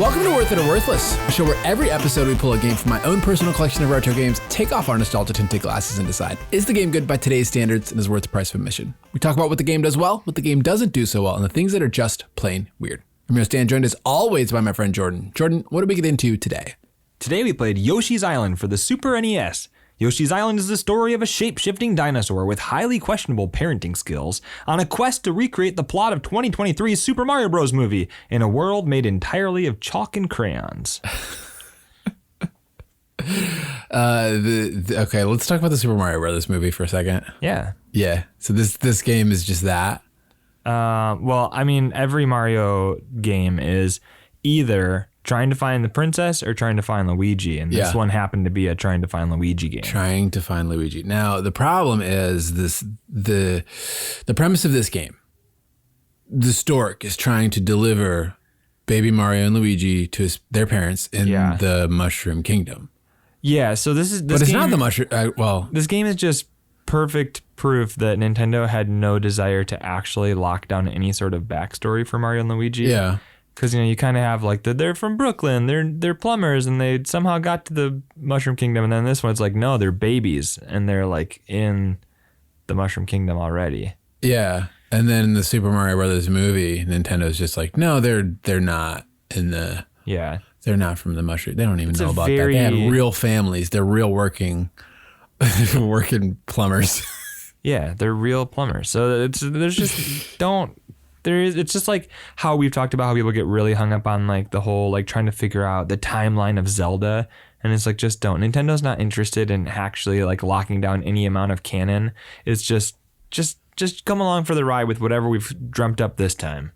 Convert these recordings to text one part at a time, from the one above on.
Welcome to Worth It or Worthless, a show where every episode we pull a game from my own personal collection of retro games, take off our nostalgia-tinted glasses, and decide, is the game good by today's standards and is worth the price of admission? We talk about what the game does well, what the game doesn't do so well, and the things that are just plain weird. I'm your host, Dan, joined as always by my friend Jordan. Jordan, what did we get into today? Today we played Yoshi's Island for the Super NES. Yoshi's Island is the story of a shape-shifting dinosaur with highly questionable parenting skills on a quest to recreate the plot of 2023's Super Mario Bros. Movie in a world made entirely of chalk and crayons. Okay, let's talk about the Super Mario Bros. Movie for a second. Yeah. Yeah, so this game is just that? Well, I mean, every Mario game is either trying to find the princess or trying to find Luigi, and this one happened to be a trying to find Luigi game. Trying to find Luigi. Now, the problem is the premise of this game. The stork is trying to deliver baby Mario and Luigi to their parents in the Mushroom Kingdom. Yeah, so this but it's not the Mushroom. This game is just perfect proof that Nintendo had no desire to actually lock down any sort of backstory for Mario and Luigi. Yeah. Because, you kind of have like they're from Brooklyn, they're plumbers, and they somehow got to the Mushroom Kingdom. And then this one, it's like, no, they're babies, and they're like in the Mushroom Kingdom already. Yeah, and then in the Super Mario Brothers movie, Nintendo's just like, no, they're not in the. Yeah, they're not from the Mushroom. They don't even know about that. They have real families. They're real working plumbers. Yeah, they're real plumbers. So it's just like how we've talked about how people get really hung up on like the whole like trying to figure out the timeline of Zelda, and it's like, just don't. Nintendo's not interested in actually like locking down any amount of canon. It's just come along for the ride with whatever we've dreamt up this time.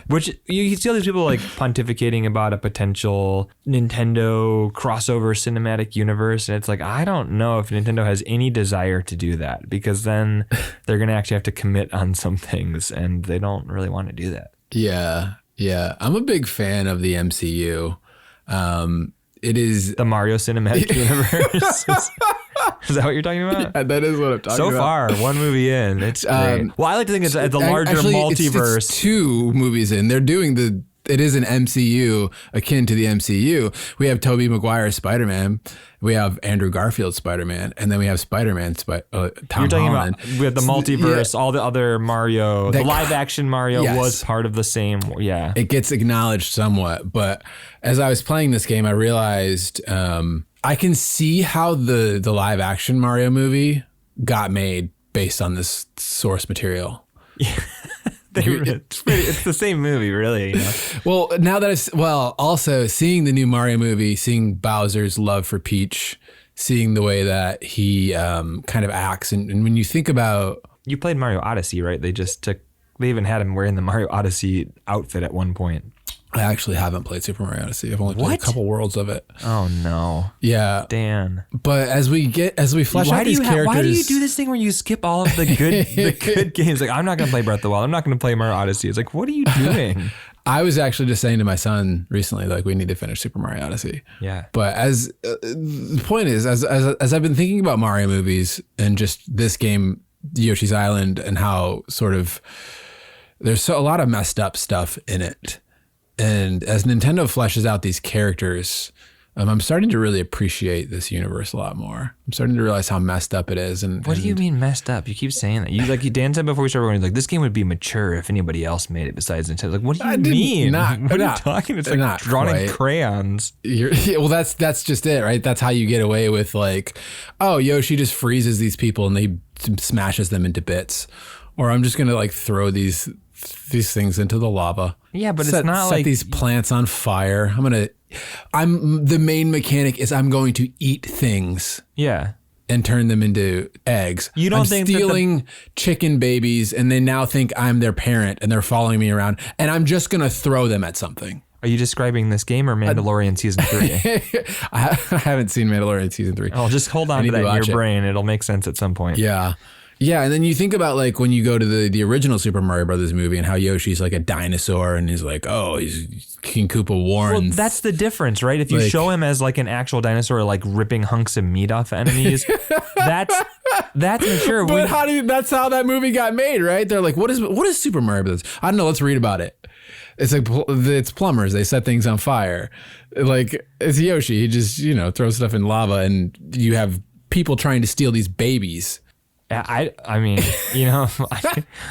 Which you see all these people like pontificating about a potential Nintendo crossover cinematic universe. And it's like, I don't know if Nintendo has any desire to do that, because then they're going to actually have to commit on some things, and they don't really want to do that. Yeah. Yeah. I'm a big fan of the MCU. It is the Mario Cinematic Universe. Is that what you're talking about? Yeah, that is what I'm talking about. So far, one movie in, it's great. Well, I like to think it's the larger multiverse. It's two movies in. They're doing it is an MCU akin to the MCU. We have Tobey Maguire's Spider-Man. We have Andrew Garfield's Spider-Man. And then we have Spider-Man, Tom You're talking Holland. About with the multiverse, all the other Mario, the live action Mario was part of the same. Yeah. It gets acknowledged somewhat. But as I was playing this game, I realized I can see how the live action Mario movie got made based on this source material. Yeah. It's the same movie, really. Well, now that also seeing the new Mario movie, seeing Bowser's love for Peach, seeing the way that he kind of acts, and when you think about, you played Mario Odyssey, right? They even had him wearing the Mario Odyssey outfit at one point. I actually haven't played Super Mario Odyssey. I've only played a couple worlds of it. Oh no. Yeah. Dan. But as we flesh out these characters, why do you do this thing where you skip all of the good games? Like, I'm not going to play Breath of the Wild. I'm not going to play Mario Odyssey. It's like, what are you doing? I was actually just saying to my son recently, like, we need to finish Super Mario Odyssey. Yeah. But as the point is, as I've been thinking about Mario movies and just this game, Yoshi's Island, and how sort of there's a lot of messed up stuff in it. And as Nintendo fleshes out these characters, I'm starting to really appreciate this universe a lot more. I'm starting to realize how messed up it is. What do you mean messed up? You keep saying that. Dan said before we started recording, like, this game would be mature if anybody else made it besides Nintendo. Like, what do you mean? What are you talking? It's like drawn in crayons. Well, that's just it, right? That's how you get away with like, oh, Yoshi just freezes these people and he smashes them into bits. Or I'm just going to like throw these things into the lava. Yeah, but it's not like set these plants on fire. The main mechanic is I'm going to eat things. Yeah. And turn them into eggs. You don't think stealing chicken babies, and they now think I'm their parent and they're following me around, and I'm just going to throw them at something. Are you describing this game or Mandalorian Season 3? I haven't seen Mandalorian Season 3. Oh, just hold on to that in your brain. It'll make sense at some point. Yeah. Yeah, and then you think about like when you go to the original Super Mario Brothers movie and how Yoshi's like a dinosaur and he's like, oh, he's King Koopa warns. Well, that's the difference, right? If you show him as like an actual dinosaur, like ripping hunks of meat off enemies, that's mature. But that's how that movie got made, right? They're like, what is Super Mario Brothers? I don't know. Let's read about it. It's like it's plumbers. They set things on fire. Like it's Yoshi. He just throws stuff in lava, and you have people trying to steal these babies. I mean,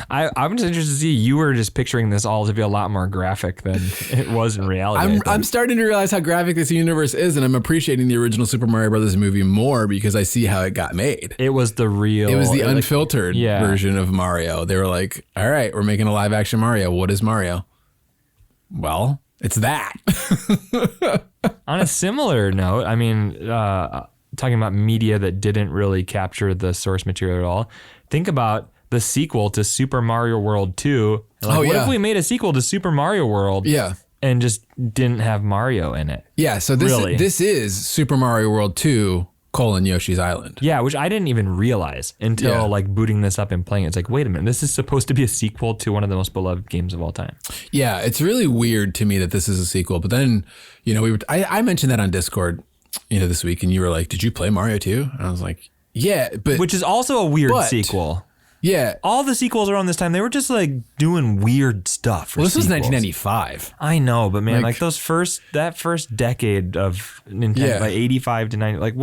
I'm just interested to see. You were just picturing this all to be a lot more graphic than it was in reality. I'm starting to realize how graphic this universe is, and I'm appreciating the original Super Mario Brothers movie more because I see how it got made. It was the unfiltered version of Mario. They were like, all right, we're making a live action Mario. What is Mario? Well, it's that. On a similar note, I mean, talking about media that didn't really capture the source material at all, think about the sequel to Super Mario World 2. What if we made a sequel to Super Mario World and just didn't have Mario in it? Yeah, so this is Super Mario World 2 : Yoshi's Island. Yeah, which I didn't even realize until booting this up and playing it. It's like, wait a minute, this is supposed to be a sequel to one of the most beloved games of all time. Yeah, it's really weird to me that this is a sequel. But then, I mentioned that on Discord, this week, and you were like, "Did you play Mario 2?" And I was like, "Yeah," but which is also a weird sequel. Yeah, all the sequels around this time, they were just like doing weird stuff. Well, this was 1995. I know, but man, like that first decade of Nintendo, like 85 to 90,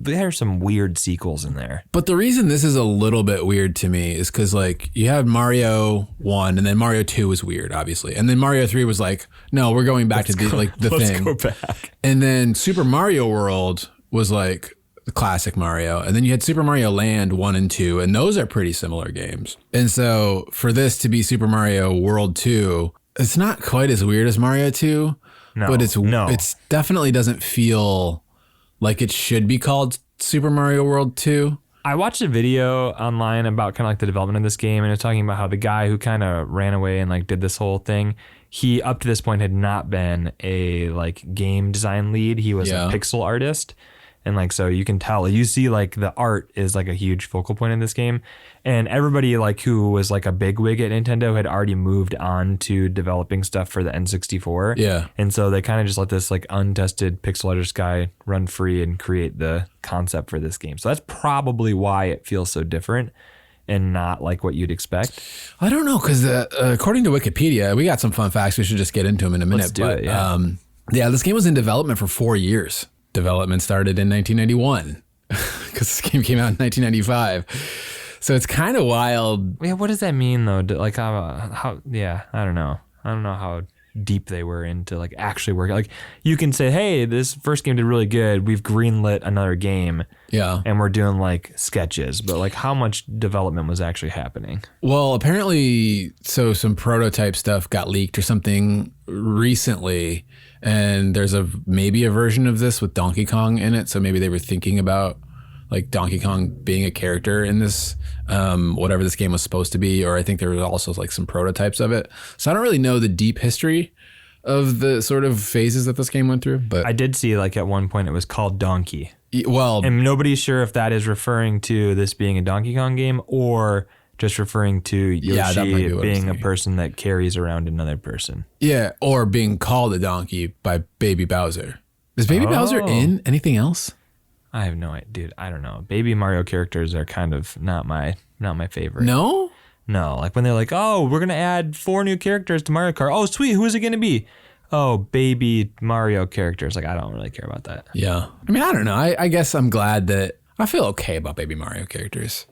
there are some weird sequels in there. But the reason this is a little bit weird to me is because you had Mario 1, and then Mario 2 was weird, obviously, and then Mario 3 was like, no, we're going back to the thing. Let's go back. And then Super Mario World was like the classic Mario. And then you had Super Mario Land 1 and 2, and those are pretty similar games. And so for this to be Super Mario World 2, it's not quite as weird as Mario 2, but it's definitely doesn't feel like it should be called Super Mario World 2. I watched a video online about kind of like the development of this game, and it's talking about how the guy who kind of ran away and did this whole thing, he up to this point had not been a game design lead. He was a pixel artist. And so you can tell, you see the art is a huge focal point in this game. And everybody who was a bigwig at Nintendo had already moved on to developing stuff for the N64. Yeah. And so they kind of just let this untested pixel artist guy run free and create the concept for this game. So that's probably why it feels so different and not like what you'd expect. I don't know, because according to Wikipedia, we got some fun facts. We should just get into them in a minute. Let's do it, yeah. This game was in development for 4 years. Development started in 1991 because this game came out in 1995. So it's kind of wild. Yeah, what does that mean though? How? Yeah, I don't know. I don't know how deep they were into actually working. You can say, hey, this first game did really good. We've greenlit another game. Yeah. And we're doing sketches, but how much development was actually happening? Well, apparently, some prototype stuff got leaked or something recently. And there's maybe a version of this with Donkey Kong in it. So maybe they were thinking about Donkey Kong being a character in this, whatever this game was supposed to be. Or I think there was also some prototypes of it. So I don't really know the deep history of the sort of phases that this game went through. But I did see at one point it was called Donkey. Well, and nobody's sure if that is referring to this being a Donkey Kong game or just referring to Yoshi being a person that carries around another person. Yeah, or being called a donkey by Baby Bowser. Is Baby Bowser in anything else? I have no idea, dude. I don't know. Baby Mario characters are kind of not my favorite. No? No, when they're oh, we're going to add 4 new characters to Mario Kart. Oh, sweet. Who is it going to be? Oh, baby Mario characters. I don't really care about that. Yeah. I mean, I don't know. I guess I'm glad that I feel okay about Baby Mario characters.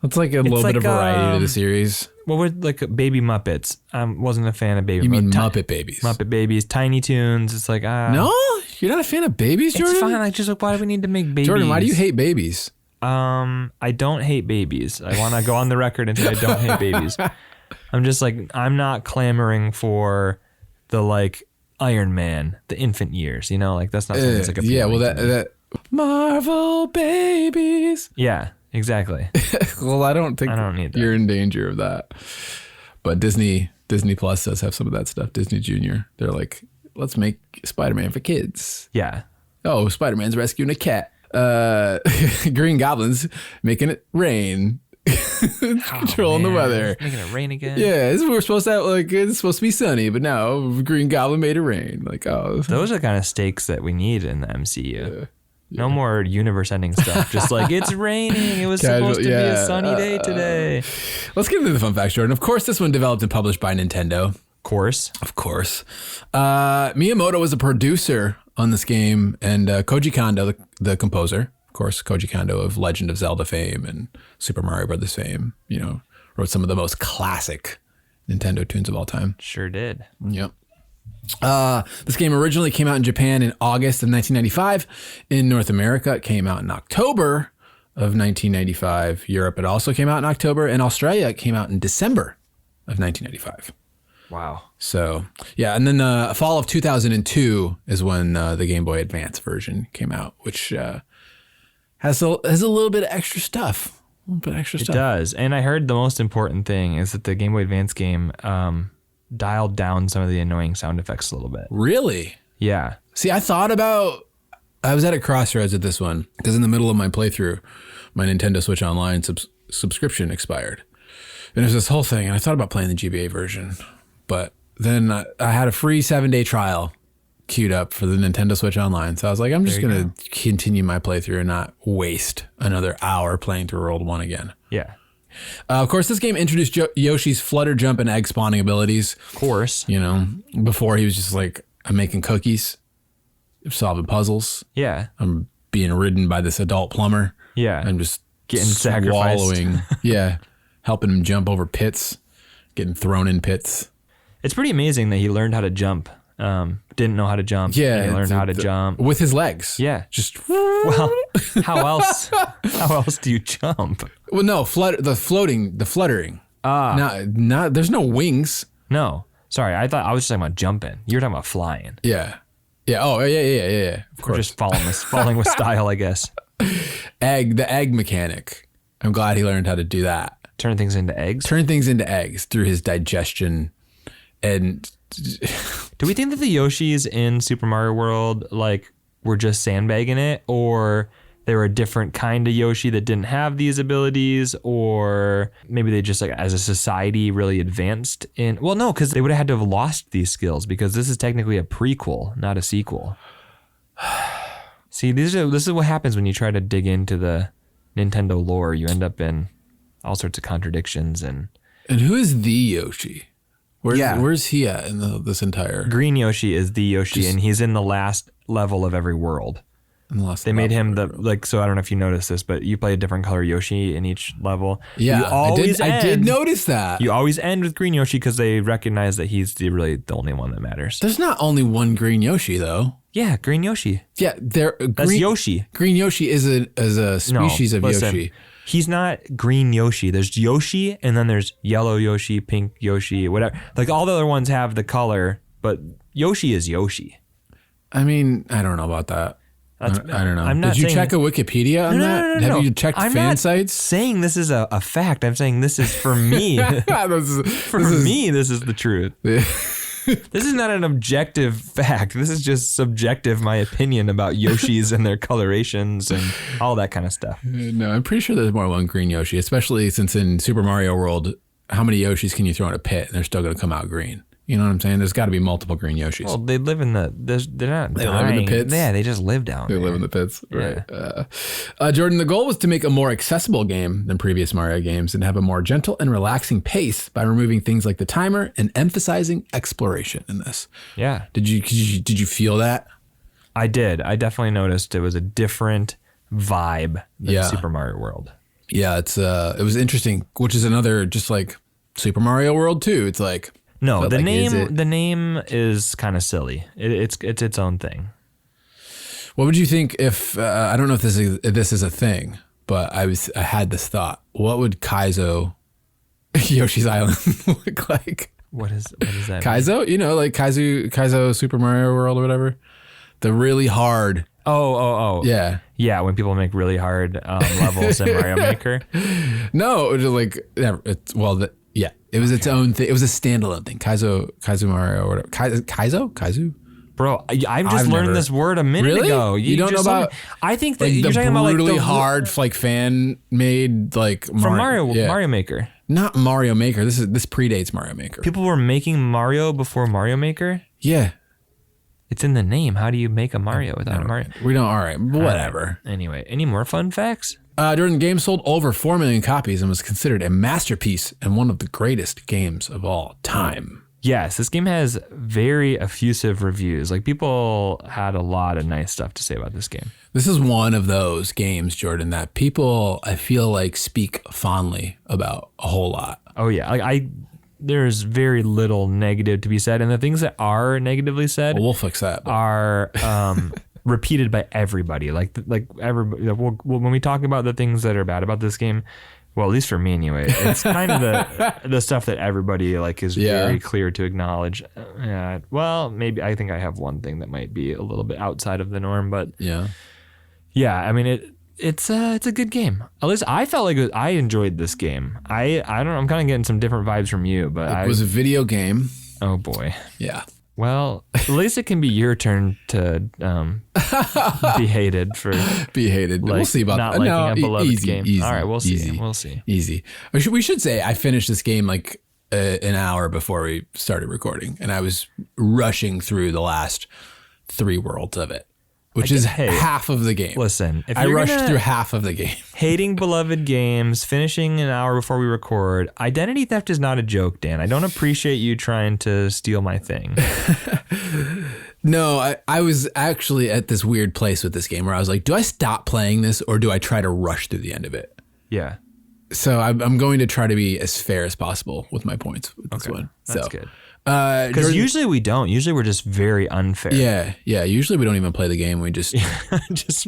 It's a little bit of variety to the series. Well, we're Baby Muppets. I wasn't a fan of Baby. You mean Muppet Babies? Muppet Babies, Tiny Toons. It's no, you're not a fan of babies, Jordan? It's fine. Why do we need to make babies? Jordan, why do you hate babies? I don't hate babies. I want to go on the record and say I don't hate babies. I'm just I'm not clamoring for the Iron Man, the infant years. That's not something that's appealing. Yeah, well that Marvel babies. Yeah. Exactly. Well, I don't need that. You're in danger of that. But Disney Plus does have some of that stuff. Disney Junior. They're let's make Spider-Man for kids. Yeah. Oh, Spider-Man's rescuing a cat. Green Goblin's making it rain. Controlling the weather. Making it rain again. Yeah, we're supposed to have it's supposed to be sunny, but now Green Goblin made it rain. Those are the kind of stakes that we need in the MCU. No more universe-ending stuff. Just it's raining. It was supposed to be a sunny day today. Let's get into the fun facts, Jordan. Of course, this one developed and published by Nintendo. Course. Of course. Miyamoto was a producer on this game, and Koji Kondo, the composer, of course, Koji Kondo of Legend of Zelda fame and Super Mario Brothers fame, wrote some of the most classic Nintendo tunes of all time. Sure did. Yep. This game originally came out in Japan in August of 1995. In North America, it came out in October of 1995. Europe, it also came out in October. And Australia, it came out in December of 1995. Wow. So, yeah. And then the fall of 2002 is when the Game Boy Advance version came out, which has a little bit of extra stuff. It does. And I heard the most important thing is that the Game Boy Advance game dialed down some of the annoying sound effects a little bit. Really? Yeah. See, I was at a crossroads at this one because in the middle of my playthrough, my Nintendo Switch Online subscription expired. And there's this whole thing, and I thought about playing the GBA version, but then I had a free 7-day trial queued up for the Nintendo Switch Online. So I was like, I'm just going to continue my playthrough and not waste another hour playing through World 1 again. Yeah. Of course, this game introduced Yoshi's flutter, jump, and egg spawning abilities. Of course. Before he was just like, I'm making cookies, solving puzzles. Yeah. I'm being ridden by this adult plumber. Yeah. I'm just getting sacrificed. Swallowing. Yeah. Helping him jump over pits, getting thrown in pits. It's pretty amazing that he learned how to jump. Didn't know how to jump. Yeah. And he learned how to jump. With his legs. Yeah. Just. Well, how else do you jump? Well, no, the fluttering. There's no wings. No. Sorry, I thought I was just talking about jumping. You were talking about flying. Yeah. Yeah. Oh, yeah. Of course. We're just falling with style, I guess. The egg mechanic. I'm glad he learned how to do that. Turn things into eggs? Turn things into eggs through his digestion. And do we think that the Yoshis in Super Mario World were just sandbagging it, or they were a different kind of Yoshi that didn't have these abilities, or maybe they just as a society really advanced in? Well, no, because they would have had to have lost these skills because this is technically a prequel, not a sequel. See, this is what happens when you try to dig into the Nintendo lore. You end up in all sorts of contradictions. And who is the Yoshi? Where's he at in this entire? Green Yoshi is the Yoshi, and he's in the last level of every world. They made him so I don't know if you noticed this, but you play a different color Yoshi in each level. Yeah, I did notice that. You always end with Green Yoshi because they recognize that he's the only one that matters. There's not only one Green Yoshi though. Yeah, Green Yoshi. Yeah, that's Yoshi. Green Yoshi is a species of Yoshi. He's not Green Yoshi. There's Yoshi, and then there's Yellow Yoshi, Pink Yoshi, whatever. All the other ones have the color, but Yoshi is Yoshi. I mean, I don't know about that. I don't know. I'm not Did you check a Wikipedia on that? No. Have you checked fan sites? Saying this is a fact. I'm saying this is for me. This is the truth. This is not an objective fact. This is just subjective, my opinion about Yoshis and their colorations and all that kind of stuff. No, I'm pretty sure there's more than one Green Yoshi, especially since in Super Mario World, how many Yoshis can you throw in a pit and they're still going to come out green? You know what I'm saying? There's got to be multiple Green Yoshis. Well, they live in they're not They live in the pits? Yeah, they just live down there. They live in the pits, right? Yeah. Jordan, the goal was to make a more accessible game than previous Mario games and have a more gentle and relaxing pace by removing things like the timer and emphasizing exploration in this. Yeah. Did you feel that? I did. I definitely noticed it was a different vibe than Super Mario World. Yeah, it was interesting, which is another just like Super Mario World 2. It's like... No, the name is kind of silly. It's its own thing. What would you think if I don't know if this is a thing, but I had this thought. What would Kaizo Yoshi's Island look like? What is that? Kaizo, like Kaizo Super Mario World or whatever. The really hard. Oh. Yeah. Yeah, when people make really hard levels in Mario Maker. No, it was it was its own thing. It was a standalone thing. Kaizo Mario or whatever. Kaizo? Bro, I've just learned this word a minute ago. You don't know about? I think that you're talking about brutally hard fan made from Mario Maker. Not Mario Maker. This predates Mario Maker. People were making Mario before Mario Maker? Yeah. It's in the name. How do you make a Mario without a Mario? We don't. All right. Whatever. Anyway, any more fun facts? During the game sold over 4 million copies and was considered a masterpiece and one of the greatest games of all time. Yes, this game has very effusive reviews. Like, people had a lot of nice stuff to say about this game. This is one of those games, Jordan, that people, I feel like, speak fondly about a whole lot. Oh yeah, like there's very little negative to be said, and the things that are negatively said, Well, we'll fix that. are repeated by everybody. Like everybody. When we talk about the things that are bad about this game, well, at least for me anyway, it's kind of the stuff that everybody like is very clear to acknowledge. Well, maybe I think I have one thing that might be a little bit outside of the norm, but yeah. I mean it's a good game. At least I felt like I enjoyed this game. I don't know. I'm kind of getting some different vibes from you, but it was a video game. Oh boy. Yeah. Well, at least it can be your turn to be hated for be hated. Like, we'll see about not liking a beloved game. Easy, all right, we'll see. Easy, we'll see. Easy. We should say I finished this game like an hour before we started recording, and I was rushing through the last 3 worlds of it, which is half of the game. Listen, if I rushed through half of the game. Hating beloved games, finishing an hour before we record. Identity theft is not a joke, Dan. I don't appreciate you trying to steal my thing. No, I was actually at this weird place with this game where I was like, do I stop playing this or do I try to rush through the end of it? Yeah. So I'm going to try to be as fair as possible with my points with this one. That's good. Because usually we don't. Usually we're just very unfair. Yeah. Usually we don't even play the game. We just just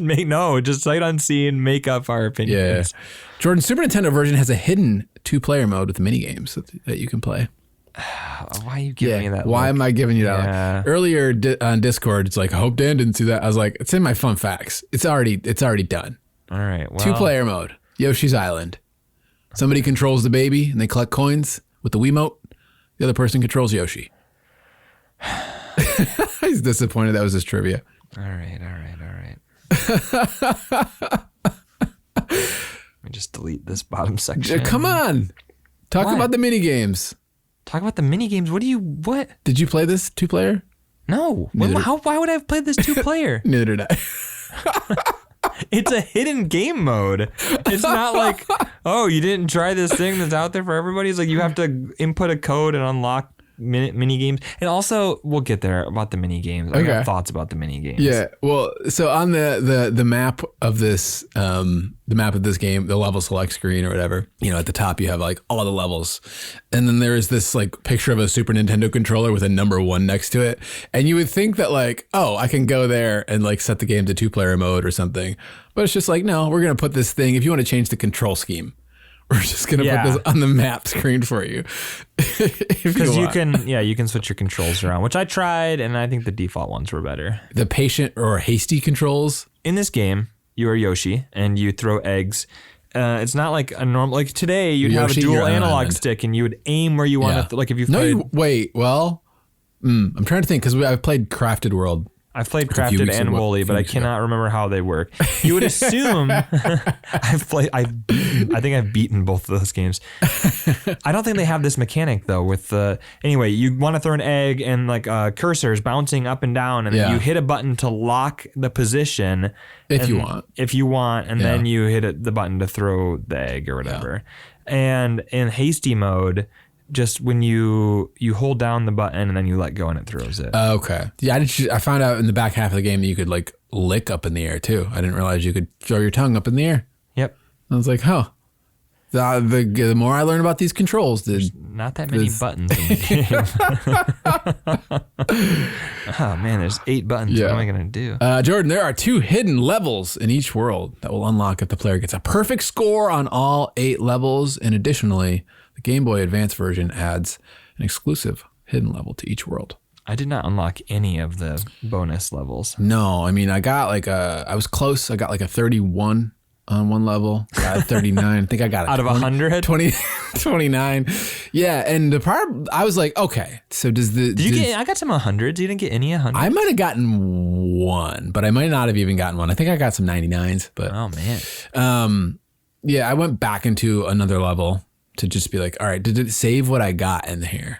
sight unseen, make up our opinions. Yeah. Jordan, Super Nintendo version has a hidden 2-player mode with mini games that you can play. Why are you giving me that? Why am I giving you that? Yeah. Earlier on Discord, it's like, I hope Dan didn't see that. I was like, it's in my fun facts. It's already done. All right. Well, 2-player mode. Yoshi's Island. Somebody controls the baby and they collect coins with the Wiimote. The other person controls Yoshi. He's disappointed that was his trivia. All right. Let me just delete this bottom section. Come on. Talk about the mini games. Talk about the mini games. What? Did you play this 2-player? No. Why would I have played this 2-player? Neither did I. It's a hidden game mode. It's not like, oh, you didn't try this thing that's out there for everybody. It's like you have to input a code and unlock mini games. And also, we'll get there about the mini games. I got thoughts about the mini games. Yeah. Well, so on the map of this game, the level select screen or whatever, at the top you have like all the levels, and then there is this like picture of a Super Nintendo controller with a number 1 next to it, and you would think that like, oh, I can go there and like set the game to 2-player mode or something, but it's just like, no, we're gonna put this thing. If you want to change the control scheme, we're just gonna put this on the map screen for you. Because you can switch your controls around, which I tried, and I think the default ones were better. The patient or hasty controls in this game, you are Yoshi, and you throw eggs. It's not like a normal, like today you'd have a dual analog stick, and you would aim where you want to. Like if you've played. I'm trying to think because I've played Crafted World. I've played Crafted and Wooly, but I cannot remember how they work. You would assume I think I've beaten both of those games. I don't think they have this mechanic though with anyway, you want to throw an egg and like cursors bouncing up and down, and then you hit a button to lock the position if you want, and then you hit the button to throw the egg or whatever. And in hasty mode, just when you hold down the button and then you let go and it throws it. Okay. Yeah, I found out in the back half of the game that you could like lick up in the air too. I didn't realize you could throw your tongue up in the air. Yep. I was like, the more I learn about these controls, there's not that many buttons in the game. Oh man, there's 8 buttons. What am I gonna do? Jordan, there are 2 hidden levels in each world that will unlock if the player gets a perfect score on all 8 levels, and additionally, the Game Boy Advance version adds an exclusive hidden level to each world. I did not unlock any of the bonus levels. No, I mean, I got like I was close. I got like a 31 on one level. I got a 39. I think I got out of 100? 29. Yeah, and the part, I was like, okay, so I got some 100s. You didn't get any 100s? I might have gotten 1, but I might not have even gotten 1. I think I got some 99s. But oh, man. Yeah, I went back into another level to just be like, all right, did it save what I got in here?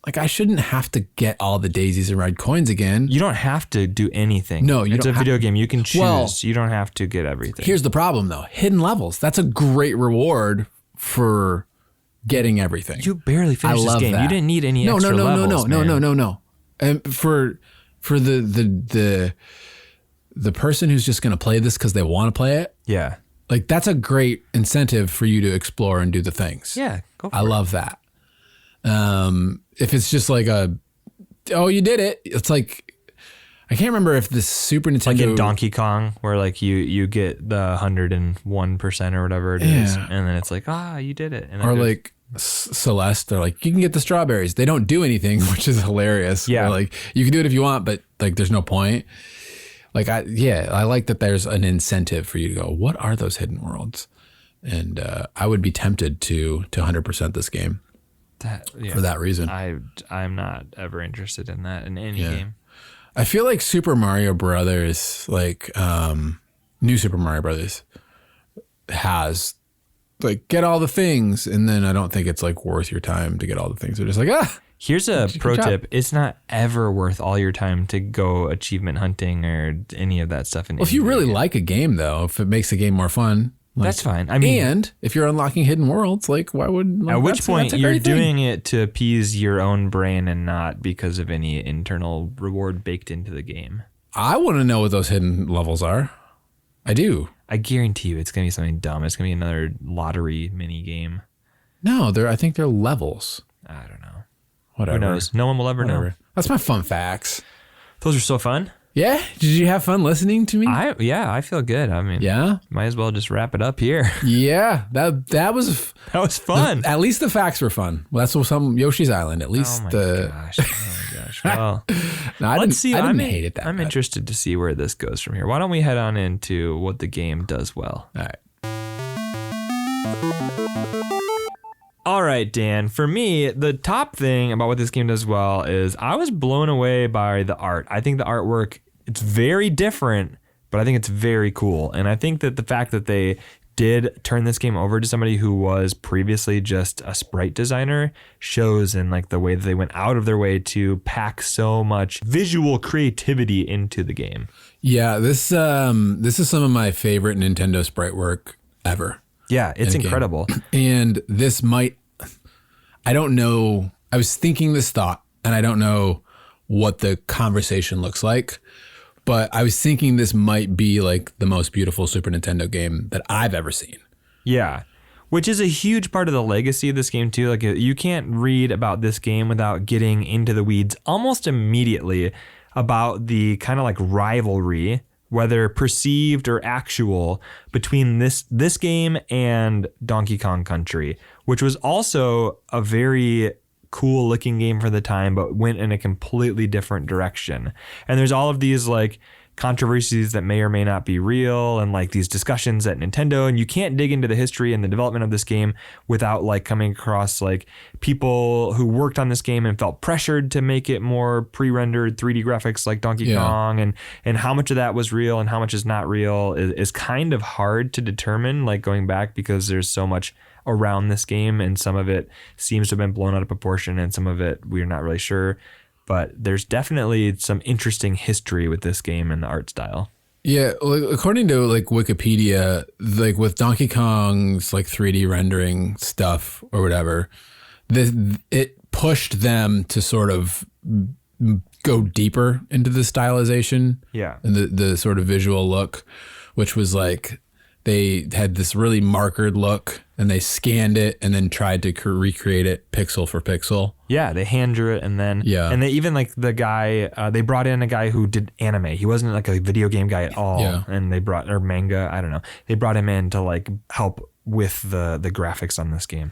Like, I shouldn't have to get all the daisies and red coins again. You don't have to do anything. No, it's a video game. You can choose. Well, you don't have to get everything. Here's the problem, though. Hidden levels. That's a great reward for getting everything. You barely finished this game. that. You didn't need any extra levels, man. No. And for the person who's just going to play this because they want to play it, Yeah. like that's a great incentive for you to explore and do the things. Yeah, go for I it. love that. If it's just like oh, you did it. It's like, I can't remember if the Super Nintendo. Like in Donkey Kong, where like you get the 101% or whatever it is, and then it's like, you did it. And Or like Celeste, they're like, you can get the strawberries. They don't do anything, which is hilarious. Yeah. They're like, you can do it if you want, but like, there's no point. Like, I like that there's an incentive for you to go, what are those hidden worlds? And I would be tempted to 100% this game for that reason. I'm not ever interested in that in any game. I feel like Super Mario Brothers, like New Super Mario Brothers, has like get all the things, and then I don't think it's like worth your time to get all the things. They're just like Here's a pro job. tip: it's not ever worth all your time to go achievement hunting or any of that stuff. Well, if you really like a game, though, if it makes the game more fun, like, that's fine. I mean, and if you're unlocking hidden worlds, like why would? Like, at which point that's a you're great thing. doing it to appease your own brain and not because of any internal reward baked into the game. I want to know what those hidden levels are. I do. I guarantee you, it's gonna be something dumb. It's gonna be another lottery mini game. No, I think they're levels. I don't know. Whatever. Who knows? No one will ever know. That's my fun facts. Those are so fun. Yeah. Did you have fun listening to me? I feel good. I mean, Yeah. might as well just wrap it up here. Yeah. That was That was fun. At least the facts were fun. Well, that's what some Yoshi's Island. At least Oh my the. gosh. Oh my gosh. Well, No, I let's see. I didn't I'm hate it that I'm bad. interested to see where this goes from here. Why don't we head on into what the game does well? All right. All right, Dan. For me, the top thing about what this game does well is I was blown away by the art. I think the artwork, it's very different, but I think it's very cool. And I think that the fact that they did turn this game over to somebody who was previously just a sprite designer shows in like the way that they went out of their way to pack so much visual creativity into the game. Yeah, this is some of my favorite Nintendo sprite work ever. Yeah, it's in a game. incredible. And this might, I don't know, I was thinking this thought, and I don't know what the conversation looks like, but I was thinking this might be like the most beautiful Super Nintendo game that I've ever seen. Yeah, which is a huge part of the legacy of this game too. Like you can't read about this game without getting into the weeds almost immediately about the kind of like rivalry, whether perceived or actual, between this game and Donkey Kong Country, which was also a very cool looking game for the time, but went in a completely different direction. And there's all of these like controversies that may or may not be real, and like these discussions at Nintendo, and you can't dig into the history and the development of this game without like coming across like people who worked on this game and felt pressured to make it more pre-rendered 3D graphics like Donkey Kong, and how much of that was real and how much is not real is kind of hard to determine, like going back, because there's so much around this game, and some of it seems to have been blown out of proportion, and some of it we're not really sure. But there's definitely some interesting history with this game and the art style. Yeah, like, according to like Wikipedia, like with Donkey Kong's like 3D rendering stuff or whatever, it pushed them to sort of go deeper into the stylization, and the sort of visual look, which was like they had this really markered look, and they scanned it and then tried to recreate it pixel for pixel. Yeah, they hand drew it, and then and they even like the guy they brought in a guy who did anime. He wasn't like a video game guy at all. Yeah. And they brought, or manga, I don't know. They brought him in to like help with the graphics on this game.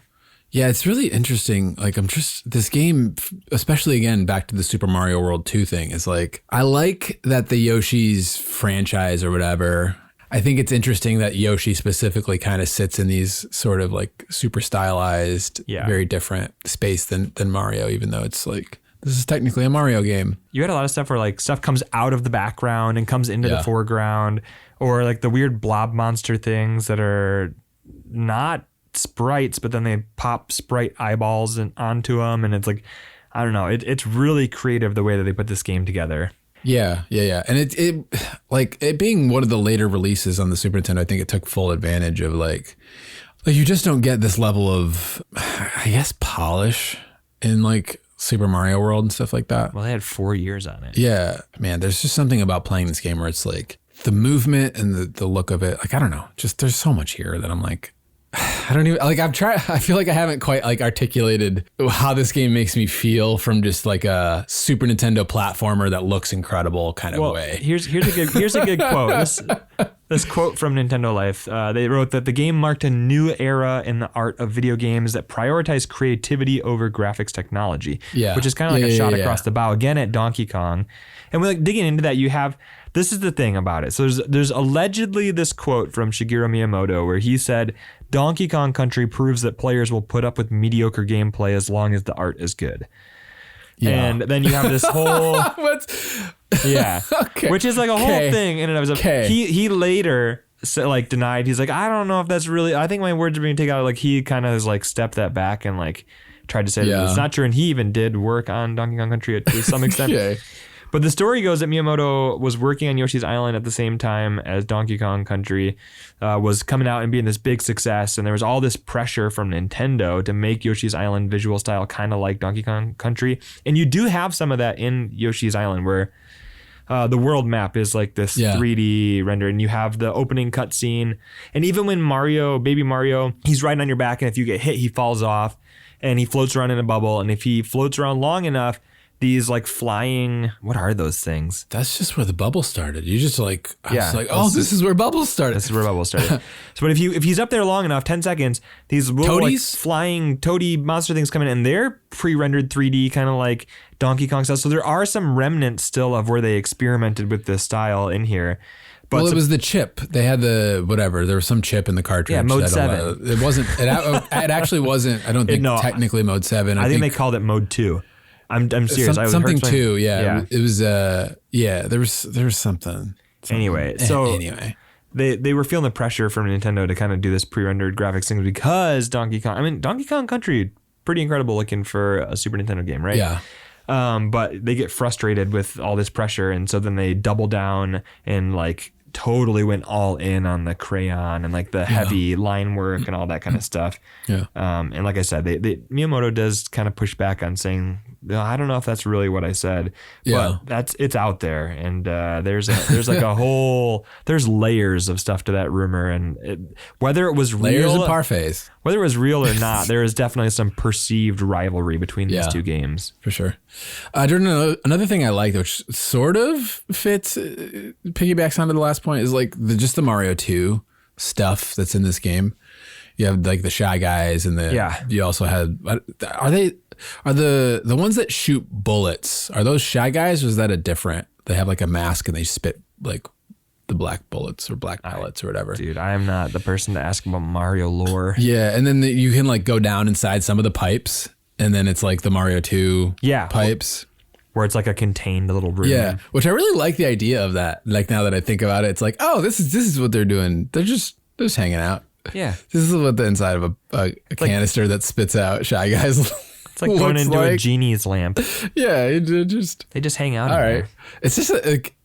Yeah, it's really interesting. Like this game, especially again, back to the Super Mario World 2 thing, is like, I like that the Yoshi's franchise or whatever, I think it's interesting that Yoshi specifically kind of sits in these sort of like super stylized, very different space than Mario, even though it's like, this is technically a Mario game. You had a lot of stuff where like stuff comes out of the background and comes into the foreground, or like the weird blob monster things that are not sprites, but then they pop sprite eyeballs onto them. And it's like, I don't know. It's really creative the way that they put this game together. Yeah. And it like it being one of the later releases on the Super Nintendo, I think it took full advantage of like Like you just don't get this level of, I guess, polish in like Super Mario World and stuff like that. Well, they had 4 years on it. Yeah, man, there's just something about playing this game where it's like the movement and the look of it. Like, I don't know, just there's so much here that I'm like, I don't even like I feel like I haven't quite like articulated how this game makes me feel from just like a Super Nintendo platformer that looks incredible kind of way. Here's a good quote. This quote from Nintendo Life. They wrote that the game marked a new era in the art of video games that prioritized creativity over graphics technology. Yeah. Which is kind of like a shot across the bow again at Donkey Kong. And we're like digging into that. This is the thing about it. So there's allegedly this quote from Shigeru Miyamoto where he said, Donkey Kong Country proves that players will put up with mediocre gameplay as long as the art is good. Yeah. And then you have this whole... Yeah. Okay. Which is like a whole thing in and of itself. He later like denied. He's like, I don't know if that's really... I think my words are being taken out. Like he kind of has like stepped that back and like tried to say that it's not true. And he even did work on Donkey Kong Country to some extent. But the story goes that Miyamoto was working on Yoshi's Island at the same time as Donkey Kong Country was coming out and being this big success. And there was all this pressure from Nintendo to make Yoshi's Island visual style kind of like Donkey Kong Country. And you do have some of that in Yoshi's Island where the world map is like this 3D render. And you have the opening cutscene. And even when baby Mario, he's riding on your back. And if you get hit, he falls off and he floats around in a bubble. And if he floats around long enough, these like flying, what are those things? That's just where the bubble started. You just like, I was like, oh, this is where bubbles started. This is where bubbles started. So, but if he's up there long enough, 10 seconds, these little like, flying toady monster things come in and they're pre-rendered 3D, kind of like Donkey Kong style. So there are some remnants still of where they experimented with this style in here. But it was the chip. They had the whatever. There was some chip in the cartridge. Yeah, Mode 7. It wasn't. It actually wasn't. I don't think technically Mode 7. I think they called it Mode 2. I'm serious. Something too. Yeah. It was. There was something. Anyway, they were feeling the pressure from Nintendo to kind of do this pre-rendered graphics thing because Donkey Kong Country, pretty incredible looking for a Super Nintendo game, right? Yeah. But they get frustrated with all this pressure, and so then they double down and like totally went all in on the crayon and like the heavy line work and all that kind of stuff. Yeah. And like I said, Miyamoto does kind of push back on saying, I don't know if that's really what I said, but it's out there. And there's like a whole, there's layers of stuff to that rumor, and whether it was layers real, of parfaits, whether it was real or not, there is definitely some perceived rivalry between these two games. For sure. I don't know. Another thing I like, which sort of fits, piggybacks onto the last point, is like just the Mario 2 stuff that's in this game. You have like the Shy Guys and you also had, are the ones that shoot bullets, are those Shy Guys or is that a different, they have like a mask and they spit like the black bullets or black pellets or whatever? Dude, I am not the person to ask about Mario lore. Yeah. And then you can like go down inside some of the pipes and then it's like the Mario 2 pipes. Where it's like a contained little room. Yeah, which I really like the idea of that. Like now that I think about it, it's like, oh, this is what they're doing. They're just hanging out. Yeah. This is what the inside of a canister that spits out Shy Guys. It's like going into a genie's lamp. Yeah, they just hang out. All right. There. It's just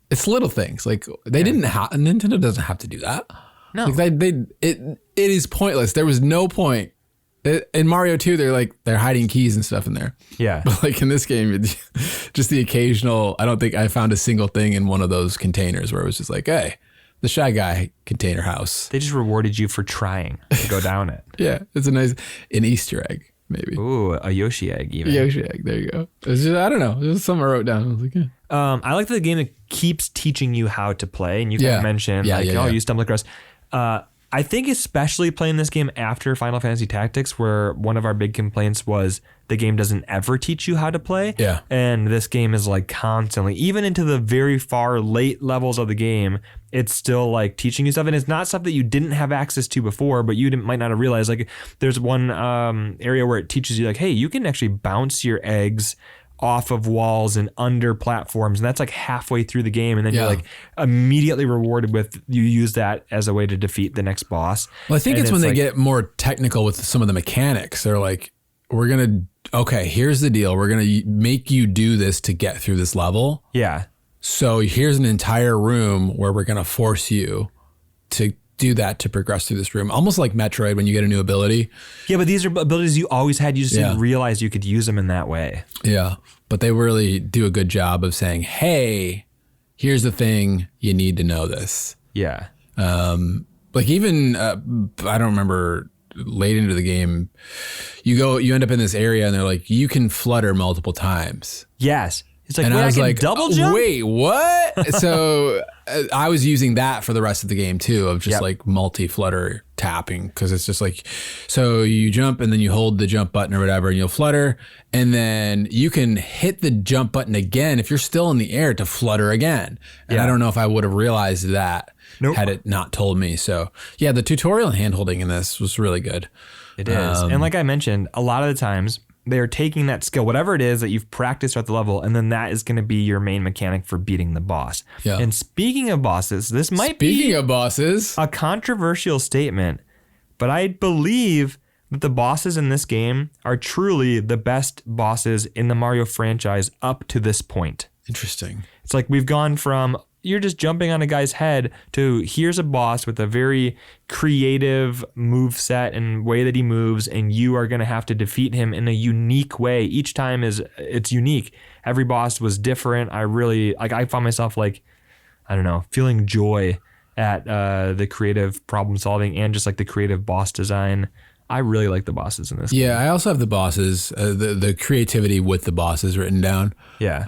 it's little things. Like they didn't have, Nintendo doesn't have to do that. No. Like it is pointless. There was no point. In Mario 2, they're hiding keys and stuff in there. Yeah. But like in this game, just the occasional, I don't think I found a single thing in one of those containers where it was just like, hey, the Shy Guy container house. They just rewarded you for trying to go down it. Yeah. It's an Easter egg, maybe. Ooh, a Yoshi egg even. A Yoshi egg. There you go. It's just, I don't know. It was something I wrote down. I was like, yeah. I like the game that keeps teaching you how to play. And you kind of mentioned you stumble across. I think especially playing this game after Final Fantasy Tactics, where one of our big complaints was the game doesn't ever teach you how to play. Yeah. And this game is like constantly, even into the very far late levels of the game, it's still like teaching you stuff. And it's not stuff that you didn't have access to before, but you might not have realized. Like there's one area where it teaches you like, hey, you can actually bounce your eggs off of walls and under platforms, and that's like halfway through the game, and then you're like immediately rewarded with you use that as a way to defeat the next boss. Well, I think it's when they get more technical with some of the mechanics. They're like, here's the deal. We're gonna make you do this to get through this level. Yeah. So here's an entire room where we're gonna force you to do that to progress through this room. Almost like Metroid when you get a new ability. Yeah, but these are abilities you always had. You just didn't realize you could use them in that way. Yeah, but they really do a good job of saying, hey, here's the thing, you need to know this. Yeah. Like even, I don't remember, late into the game, you end up in this area and they're like, you can flutter multiple times. Yes. It's like, and wait, I was can like, double jump? Wait, what? So I was using that for the rest of the game too, of just like multi-flutter tapping, because it's just like, so you jump and then you hold the jump button or whatever and you'll flutter, and then you can hit the jump button again if you're still in the air to flutter again. And I don't know if I would have realized that had it not told me. So yeah, the tutorial and hand-holding in this was really good. It is. And like I mentioned, a lot of the times they're taking that skill, whatever it is that you've practiced throughout the level, and then that is going to be your main mechanic for beating the boss. Yeah. And speaking of bosses, this might be a controversial statement, but I believe that the bosses in this game are truly the best bosses in the Mario franchise up to this point. Interesting. It's like we've gone from you're just jumping on a guy's head to here's a boss with a very creative move set and way that he moves, and you are going to have to defeat him in a unique way. Each time it's unique. Every boss was different. I found myself like, I don't know, feeling joy at the creative problem solving and just like the creative boss design. I really like the bosses in this game. Yeah, I also have the bosses, the creativity with the bosses written down. Yeah.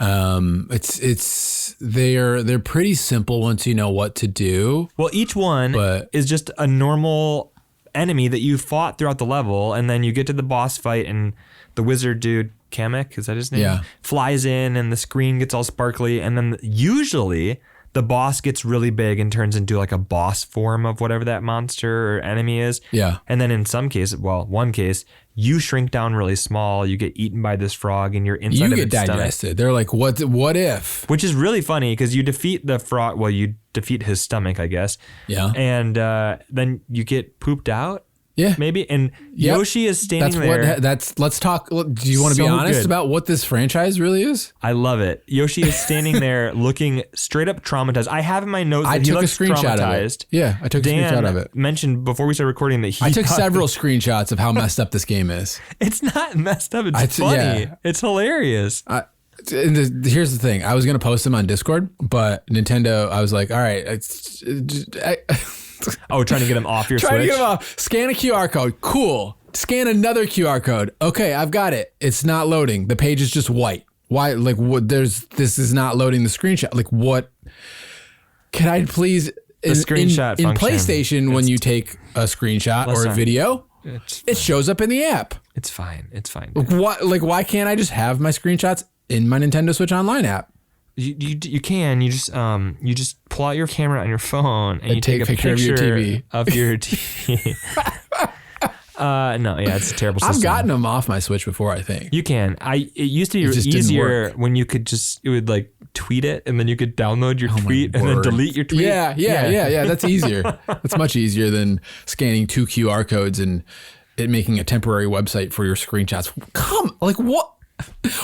They're pretty simple once you know what to do. Well, each one is just a normal enemy that you fought throughout the level, and then you get to the boss fight, and the wizard dude, Kamek, is that his name? Yeah. Flies in, and the screen gets all sparkly, and then usually the boss gets really big and turns into like a boss form of whatever that monster or enemy is. Yeah. And then in some cases, one case, you shrink down really small, you get eaten by this frog, and you're inside of its You get digested. stomach. They're like, what if? Which is really funny because you defeat the frog, well, you defeat his stomach, I guess. Yeah. And then you get pooped out. Yeah. Maybe. And Yoshi is standing there. Let's talk. Do you want to be honest about what this franchise really is? I love it. Yoshi is standing there looking straight up traumatized. I have in my notes that he looks traumatized. Yeah, I took a screenshot of it. Mentioned before we started recording that I took several screenshots of how messed up this game is. It's not messed up. It's funny. Yeah. It's hilarious. Here's the thing. I was going to post them on Discord, but Nintendo, I was like, all right. Trying to get them off your Switch? Trying to get them off. Scan a QR code. Cool. Scan another QR code. Okay, I've got it. It's not loading. The page is just white. Why? Like, what? This is not loading the screenshot. Like, what? Can I please? The screenshot in PlayStation, when you take a screenshot or a video, it shows up in the app. It's fine. It's fine. Why can't I just have my screenshots in my Nintendo Switch Online app? You can. You just pull out your camera on your phone and you take a picture of your TV. It's a terrible system. I've gotten them off my Switch before, I think. You can. It used to be easier when you could it would like tweet it and then you could download your tweet and then delete your tweet. Yeah. That's easier. That's much easier than scanning 2 QR codes and it making a temporary website for your screenshots. What?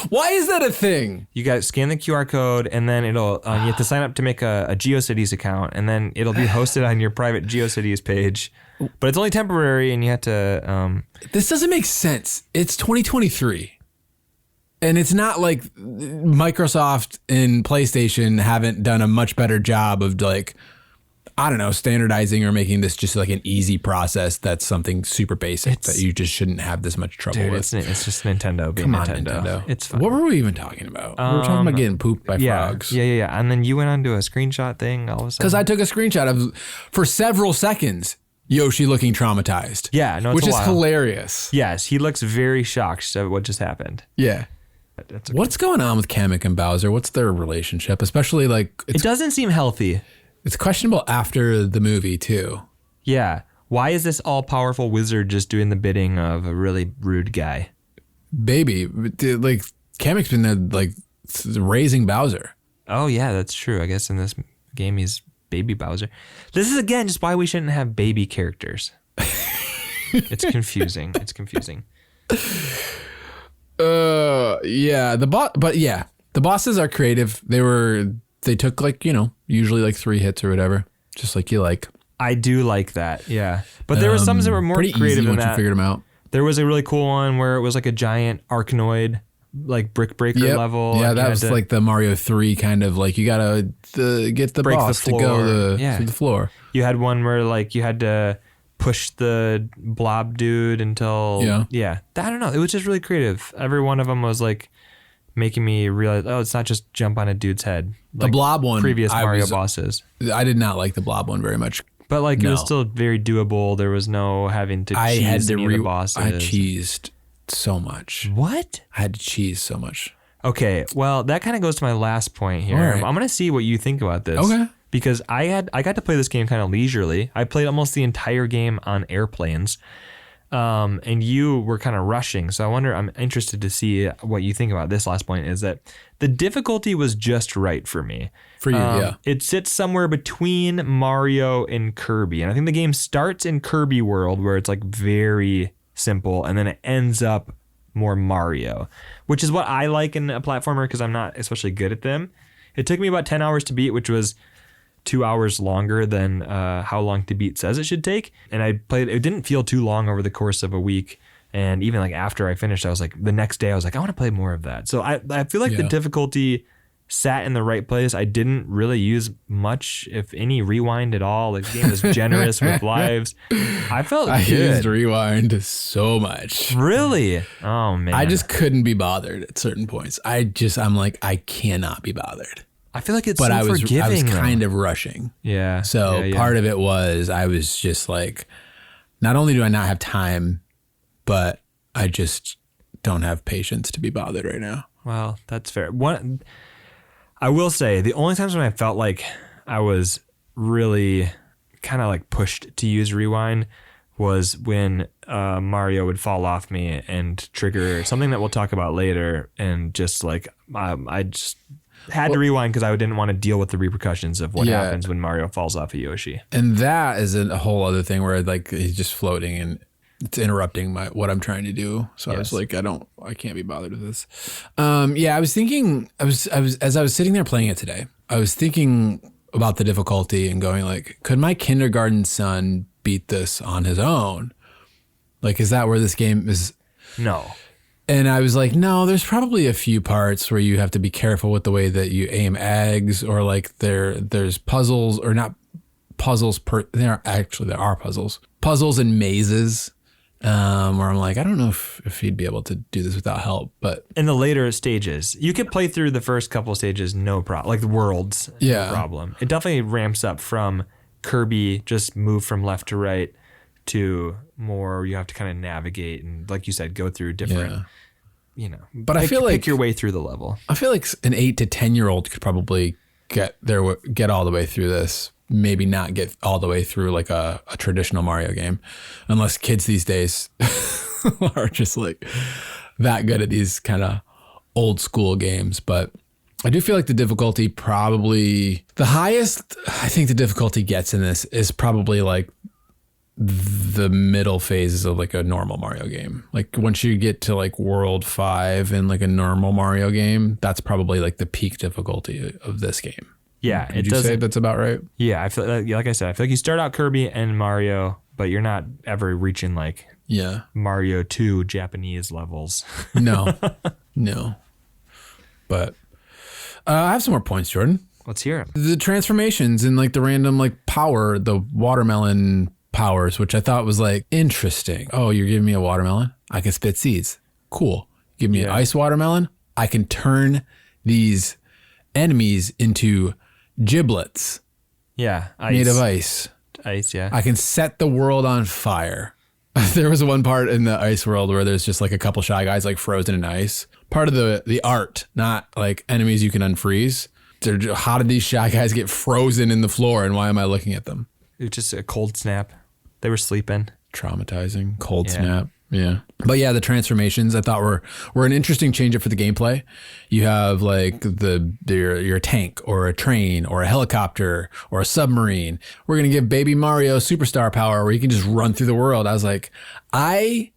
Why is that a thing? You got to scan the QR code and then it'll you have to sign up to make a GeoCities account and then it'll be hosted on your private GeoCities page. But it's only temporary and you have to... This doesn't make sense. It's 2023. And it's not like Microsoft and PlayStation haven't done a much better job of like, I don't know, standardizing or making this just like an easy process that's something super basic that you just shouldn't have this much trouble with. It's just Nintendo being Come on, Nintendo. It's fine. What were we even talking about? We were talking about getting pooped by frogs. Yeah. And then you went on to a screenshot thing all of a sudden. Because I took a screenshot of, for several seconds, Yoshi looking traumatized. Yeah, no, it's which a is while. Hilarious. Yes, he looks very shocked at what just happened. Yeah. That's okay. What's going on with Kamek and Bowser? What's their relationship? Especially like... It doesn't seem healthy. It's questionable after the movie, too. Yeah. Why is this all-powerful wizard just doing the bidding of a really rude guy? Baby. Like, Kamek's been there, like, raising Bowser. Oh, yeah, that's true. I guess in this game, he's baby Bowser. This is, again, just why we shouldn't have baby characters. It's confusing. It's confusing. Yeah. The bosses are creative. They took like, usually like 3 hits or whatever, just like you like. I do like that. Yeah. But there were some that were more pretty creative easy than once you that. figured them out. There was a really cool one where it was like a giant Arkanoid, like brick breaker level. Yeah, that was like the Mario 3 kind of like you gotta get the boss to go through the floor. You had one where like you had to push the blob dude until I don't know. It was just really creative. Every one of them was like making me realize, oh, it's not just jump on a dude's head. Like the blob one, previous Mario bosses. I did not like the blob one very much. But like it was still very doable. There was no having to cheese any of the bosses. I cheesed so much. What? I had to cheese so much. Okay, well that kind of goes to my last point here. Right. I'm gonna see what you think about this. Okay. Because I got to play this game kind of leisurely. I played almost the entire game on airplanes. And you were kind of rushing. So I'm interested to see what you think about this last point, is that the difficulty was just right for me. For you, yeah. It sits somewhere between Mario and Kirby. And I think the game starts in Kirby world where it's like very simple, and then it ends up more Mario, which is what I like in a platformer because I'm not especially good at them. It took me about 10 hours to beat, which was 2 hours longer than how long to beat says it should take. And I played, it didn't feel too long over the course of a week. And even like after I finished, I was like, the next day I was like, I want to play more of that. So I feel like the difficulty sat in the right place. I didn't really use much, if any, rewind at all. Like the game was generous with lives. I felt good. Used rewind so much. Really? Oh man. I just couldn't be bothered at certain points. I'm like, I cannot be bothered. I feel like it's but so forgiving. I was kind of rushing. Yeah. So part of it was I was just like, not only do I not have time, but I just don't have patience to be bothered right now. Well, that's fair. I will say the only times when I felt like I was really kind of like pushed to use rewind was when Mario would fall off me and trigger something that we'll talk about later, and just like I just had to rewind because I didn't want to deal with the repercussions of what happens when Mario falls off of Yoshi. And that is a whole other thing where like he's just floating and it's interrupting what I'm trying to do. So I was like, I can't be bothered with this. I was thinking, as I was sitting there playing it today, I was thinking about the difficulty and going like, could my kindergarten son beat this on his own? Like, is that where this game is? No. And I was like, no, there's probably a few parts where you have to be careful with the way that you aim eggs, or like there's puzzles, or not puzzles there are puzzles and mazes, where I'm like, I don't know if he'd be able to do this without help. But in the later stages, you could play through the first couple of stages, no problem, like the worlds, no problem. It definitely ramps up from Kirby, just move from left to right, to more you have to kind of navigate and, like you said, go through different, but I feel like pick your way through the level. I feel like an 8 to 10-year-old could probably get all the way through this. Maybe not get all the way through like a traditional Mario game, unless kids these days are just like that good at these kind of old school games. But I do feel like the difficulty, probably the highest I think the difficulty gets in this is probably like the middle phases of like a normal Mario game. Like once you get to like World 5 in like a normal Mario game, that's probably like the peak difficulty of this game. Yeah. Would you say that's about right? Yeah. I feel like I said, I feel like you start out Kirby and Mario, but you're not ever reaching like Mario 2 Japanese levels. No. But I have some more points, Jordan. Let's hear them. The transformations and like the random like power, the watermelon powers, which I thought was like interesting. Oh, you're giving me a watermelon? I can spit seeds. Cool. Give me an ice watermelon? I can turn these enemies into giblets. Yeah. Ice. Made of ice. Ice, yeah. I can set the world on fire. There was one part in the ice world where there's just like a couple Shy Guys like frozen in ice. Part of the art, not like enemies you can unfreeze. How did these Shy Guys get frozen in the floor, and why am I looking at them? It was just a cold snap. They were sleeping. Traumatizing. Cold snap. Yeah. But yeah, the transformations I thought were an interesting change up for the gameplay. You have like your tank or a train or a helicopter or a submarine. We're going to give baby Mario superstar power where he can just run through the world. I was like, I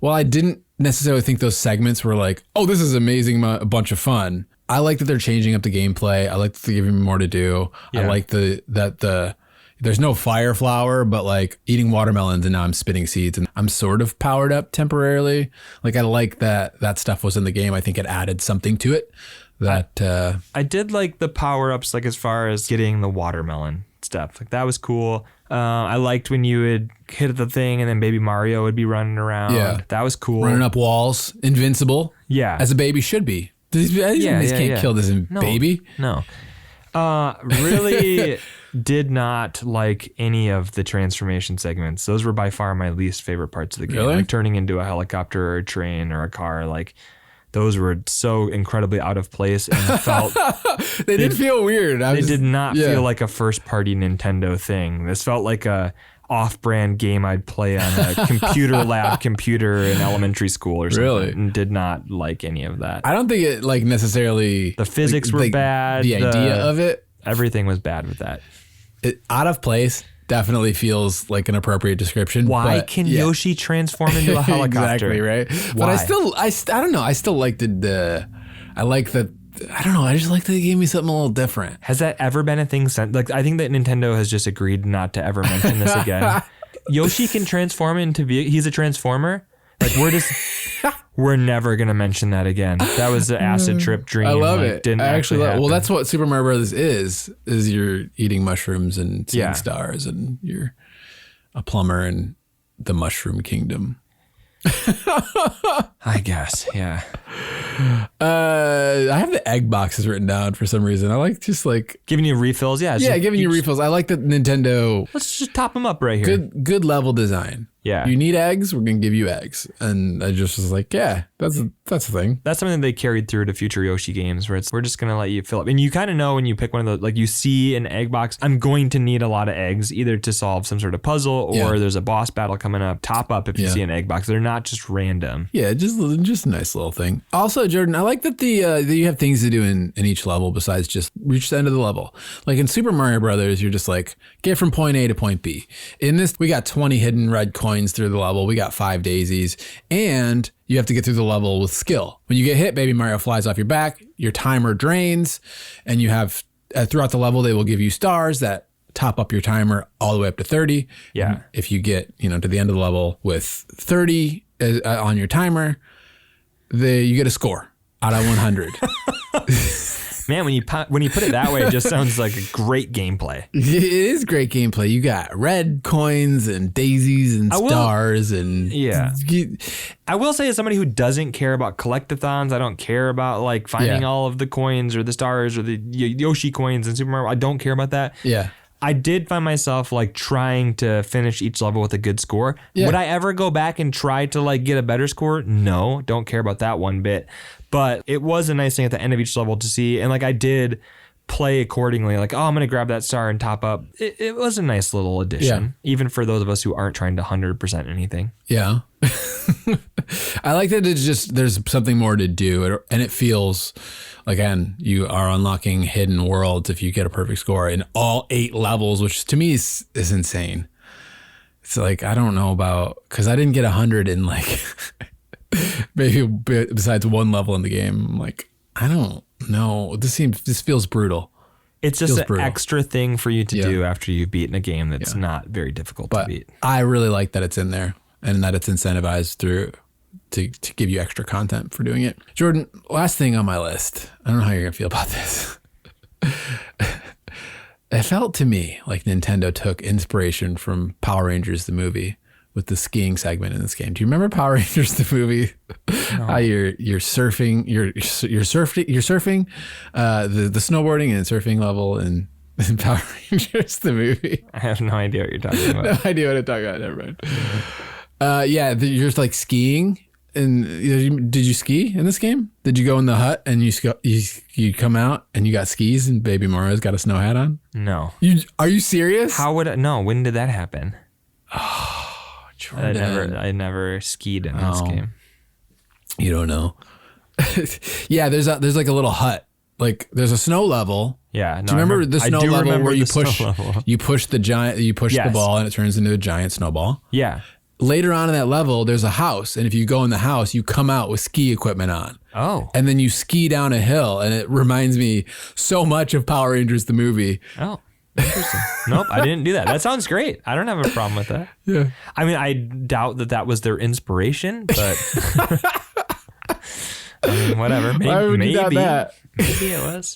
didn't necessarily think those segments were like, oh, this is amazing, a bunch of fun. I like that they're changing up the gameplay. I like that they're giving me more to do. I like that there's no fire flower, but like eating watermelons and now I'm spitting seeds and I'm sort of powered up temporarily. Like I like that stuff was in the game. I think it added something to it that I did like the power-ups, like as far as getting the watermelon stuff. Like that was cool. I liked when you would hit the thing and then Baby Mario would be running around. Yeah. That was cool. running up walls, invincible. Yeah. As a baby should be. These can't kill this baby. No. Really did not like any of the transformation segments. Those were by far my least favorite parts of the game. Really? Like turning into a helicopter or a train or a car. Like those were so incredibly out of place and felt They did feel weird. They did not feel like a first party Nintendo thing. This felt like a off-brand game I'd play on a computer lab computer in elementary school or something. Really? And did not like any of that. I don't think it like necessarily The physics were bad. The idea of it. Everything was bad with that. Out of place definitely feels like an appropriate description. Why but, can Yoshi transform into a helicopter? Exactly, right? Why? But I don't know. I still liked I like that. I don't know. I just like that they gave me something a little different. Has that ever been a thing since? Like, I think that Nintendo has just agreed not to ever mention this again. Yoshi can transform into he's a transformer. Like we're never gonna mention that again. That was an acid trip dream. I love like, it. Didn't I actually love it. happen. Well, that's what Super Mario Brothers is you're eating mushrooms and seeing Yeah. stars and you're a plumber in the Mushroom Kingdom. I guess, yeah. I have the egg boxes written down for some reason. I like just like Giving you refills, yeah. giving you refills. I like that Nintendo Let's just top them up right here. good level design. Yeah. You need eggs, we're gonna give you eggs. And I just was like, yeah, that's the thing. That's something that they carried through to future Yoshi games where we're just going to let you fill up. And you kind of know when you pick one of those, like you see an egg box, I'm going to need a lot of eggs either to solve some sort of puzzle or there's a boss battle coming up. Top up if you see an egg box. They're not just random. Yeah, just a nice little thing. Also, Jordan, I like that that you have things to do in each level besides just reach the end of the level. Like in Super Mario Brothers, you're just like, get from point A to point B. In this, we got 20 hidden red coins through the level. We got 5 daisies and you have to get through the level with skill. When you get hit, Baby Mario flies off your back, your timer drains, and you have, throughout the level, they will give you stars that top up your timer all the way up to 30. Yeah. And if you get, to the end of the level with 30 on your timer, you get a score out of 100. Man, when you put it that way, it just sounds like a great gameplay. It is great gameplay. You got red coins and daisies and stars and I will say, as somebody who doesn't care about collectathons, I don't care about like finding all of the coins or the stars or the Yoshi coins in Super Mario. I don't care about that. Yeah. I did find myself like trying to finish each level with a good score. Yeah. Would I ever go back and try to like get a better score? No, don't care about that one bit. But it was a nice thing at the end of each level to see. And like I did play accordingly. Like, I'm going to grab that star and top up. It was a nice little addition, even for those of us who aren't trying to 100% anything. Yeah. I like that it's just, there's something more to do. And it feels like, again, you are unlocking hidden worlds if you get a perfect score in all 8 levels, which to me is insane. It's like, I don't know about, because I didn't get 100 in like, maybe besides one level in the game. I'm like, I don't know. This feels brutal. It's just an extra thing for you to do after you've beaten a game that's not very difficult to beat. I really like that it's in there and that it's incentivized to give you extra content for doing it. Jordan, last thing on my list. I don't know how you're going to feel about this. It felt to me like Nintendo took inspiration from Power Rangers, the movie, with the skiing segment in this game. Do you remember Power Rangers, the movie? No. How you're surfing, you're surfing, the snowboarding and surfing level in Power Rangers, the movie. I have no idea what you're talking about. No idea what I'm talking about. Never mind. You're just like skiing. And did you ski in this game? Did you go in the hut and you come out and you got skis and Baby Mario's got a snow hat on? No. Are you serious? How would no? When did that happen? Oh, Jordan. I never skied in this game. You don't know. Yeah, there's like a little hut. Like there's a snow level. Yeah. No, do you remember the snow level where you push the ball and it turns into a giant snowball? Yeah. Later on in that level, there's a house. And if you go in the house, you come out with ski equipment on. Oh. And then you ski down a hill. And it reminds me so much of Power Rangers, the movie. Oh. Interesting. Nope, I didn't do that. That sounds great. I don't have a problem with that. Yeah. I mean, I doubt that was their inspiration, but I mean, whatever. Why would you doubt that? Maybe it was.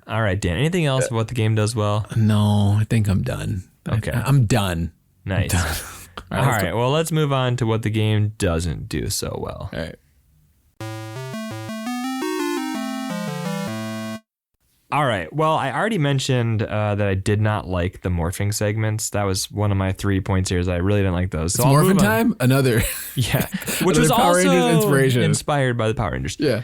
All right, Dan. Anything else about what the game does well? No, I think I'm done. Okay. I'm done. Nice. I'm done. All right. Well, let's move on to what the game doesn't do so well. All right. All right. Well, I already mentioned that I did not like the morphing segments. That was one of my 3 points here. Is I really didn't like those. So It's morphin' time? Another. Yeah. Which another was Power also Rangers inspiration. inspired by the Power Rangers. Yeah.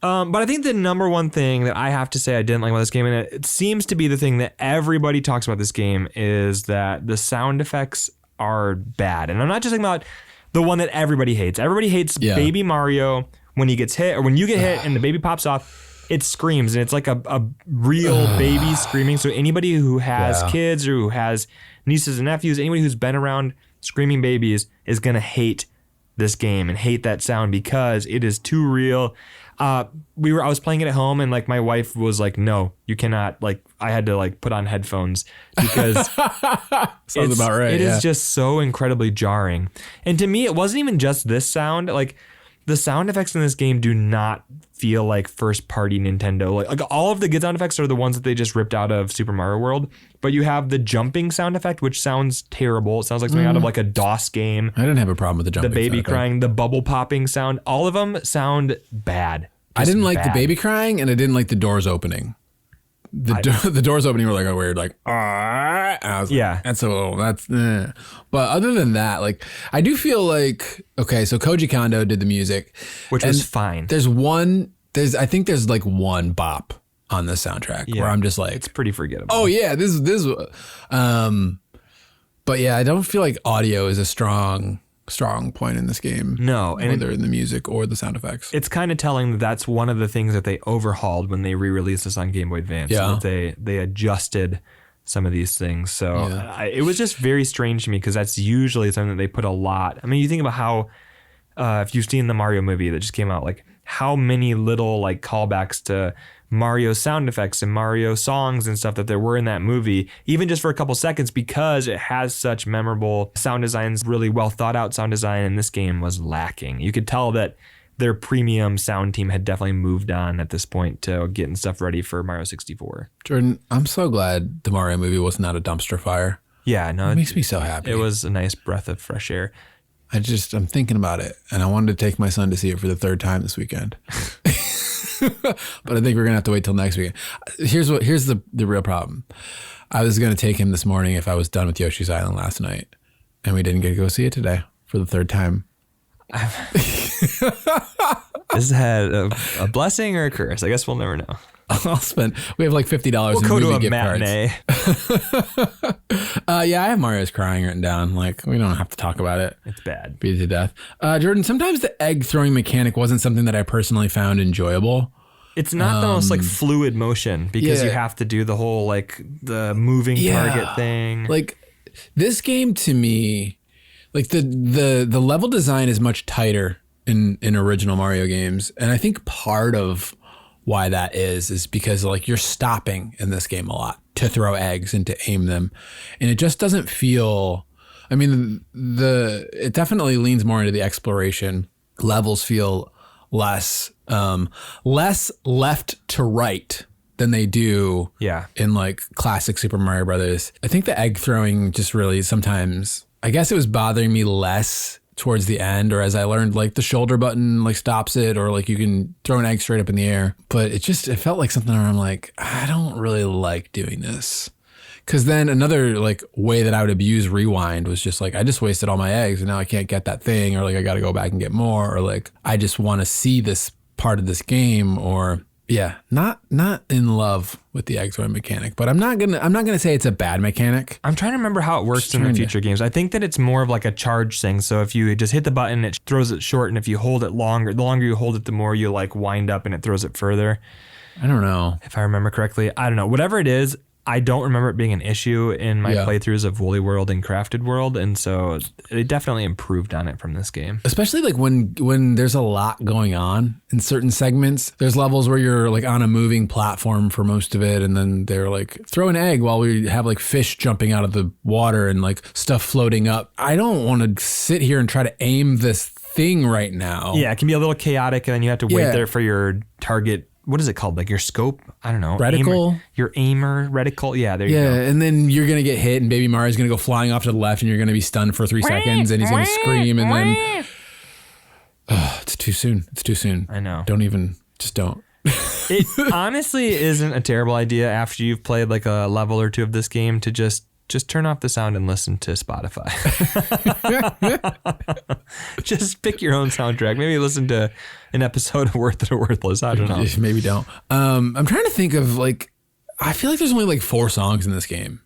But I think the number one thing that I have to say I didn't like about this game, and it seems to be the thing that everybody talks about this game, is that the sound effects are bad. And I'm not just talking about the one that everybody hates. Everybody hates Baby Mario when he gets hit, or when you get hit and the baby pops off. It screams, and it's like a real baby screaming. So anybody who has kids or who has nieces and nephews, anybody who's been around screaming babies is going to hate this game and hate that sound because it is too real. I was playing it at home, and like my wife was like, no, you cannot. Like I had to like put on headphones because Sounds about right. It is just so incredibly jarring. And to me, it wasn't even just this sound. Like the sound effects in this game do not feel like first party Nintendo. Like all of the good sound effects are the ones that they just ripped out of Super Mario World. But you have the jumping sound effect, which sounds terrible. It sounds like something out of like a DOS game. I didn't have a problem with the jumping. The baby crying, the bubble popping sound. All of them sound bad. I didn't like the baby crying, and I didn't like the doors opening. The doors opening were like a weird like, and I was like, that's But other than that, like I do feel like, okay, so Koji Kondo did the music, which was fine. I think there's like one bop on the soundtrack where I'm just like, it's pretty forgettable. Oh yeah, this but yeah, I don't feel like audio is a strong point in this game. No, and whether in the music or the sound effects. It's kind of telling that that's one of the things that they overhauled when they re-released this on Game Boy Advance. Yeah. That they adjusted some of these things. So it was just very strange to me because that's usually something that they put a lot. I mean, you think about how, if you've seen the Mario movie that just came out, like how many little like callbacks to Mario sound effects and Mario songs and stuff that there were in that movie, even just for a couple seconds, because it has such memorable sound designs, really well thought out sound design, and this game was lacking. You could tell that their premium sound team had definitely moved on at this point to getting stuff ready for Mario 64. Jordan, I'm so glad the Mario movie was not a dumpster fire. Yeah, no, it makes me so happy. It was a nice breath of fresh air. I'm thinking about it, and I wanted to take my son to see it for the third time this weekend. But I think we're gonna have to wait till next weekend. Here's the real problem. I was gonna take him this morning if I was done with Yoshi's Island last night, and we didn't get to go see it today for the third time. This had a blessing or a curse. I guess we'll never know. We have like $50 in movie gift matinee. Cards. Yeah, I have Mario's crying written down. Like, we don't have to talk about it. It's bad. Beat it to death. Jordan, sometimes the egg throwing mechanic wasn't something that I personally found enjoyable. It's not the most like fluid motion because you have to do the whole like the moving target thing. Like this game to me, like the level design is much tighter in original Mario games. And I think part of why that is because like you're stopping in this game a lot to throw eggs and to aim them. And it just doesn't feel, I mean, it definitely leans more into the exploration. Levels feel less left to right than they do in like classic Super Mario Brothers. I think the egg throwing just really sometimes, I guess it was bothering me less towards the end, or as I learned, like the shoulder button like stops it, or like you can throw an egg straight up in the air. But it felt like something where I'm like, I don't really like doing this. Cause then another like way that I would abuse rewind was just like, I just wasted all my eggs and now I can't get that thing, or like I got to go back and get more, or like I just want to see this part of this game, or not in love with the egg throwing mechanic. But I'm not gonna say it's a bad mechanic. I'm trying to remember how it works in the future games. I think that it's more of like a charge thing. So if you just hit the button, it throws it short, and if you hold it longer, the longer you hold it, the more you like wind up and it throws it further. I don't know if I remember correctly. I don't know. Whatever it is, I don't remember it being an issue in my playthroughs of Woolly World and Crafted World, and so it definitely improved on it from this game. Especially like when there's a lot going on in certain segments. There's levels where you're like on a moving platform for most of it, and then they're like throw an egg while we have like fish jumping out of the water and like stuff floating up. I don't want to sit here and try to aim this thing right now. Yeah, it can be a little chaotic, and then you have to wait there for your target. What is it called? Like your scope? I don't know. Reticle? Your aimer, reticle. Yeah, there you go. Yeah, and then you're going to get hit and Baby Mario's going to go flying off to the left and you're going to be stunned for 3 seconds and he's going to scream and then... it's too soon. It's too soon. I know. Just don't. It honestly isn't a terrible idea after you've played like a level or two of this game to just turn off the sound and listen to Spotify. Just pick your own soundtrack. Maybe listen to an episode of Worth It or Worthless. I don't know. Maybe don't. I'm trying to think of like, I feel like there's only like 4 songs in this game.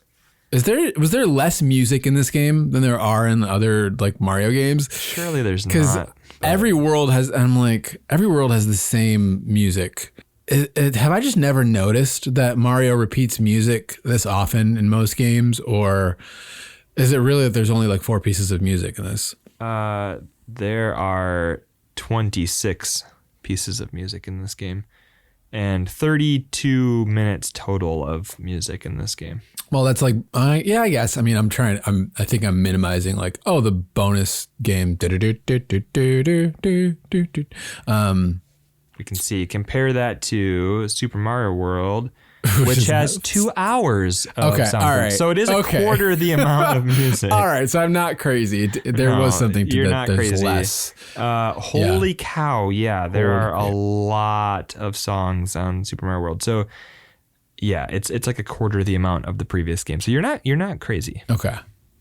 Was there less music in this game than there are in the other like Mario games? Surely there's not. Because every world has the same music. Have I just never noticed that Mario repeats music this often in most games, or is it really that there's only like 4 pieces of music in this? There are 26 pieces of music in this game and 32 minutes total of music in this game. Well, that's like, I guess. I mean, I think I'm minimizing like, the bonus game. We can see, compare that to Super Mario World, which has 2 hours of soundtrack. All right. So it is a quarter the amount of music. All right, so I'm not crazy. There was something to that. There's crazy. Less. Holy cow! Yeah, there are a lot of songs on Super Mario World. So yeah, it's like a quarter the amount of the previous game. So you're not crazy. Okay.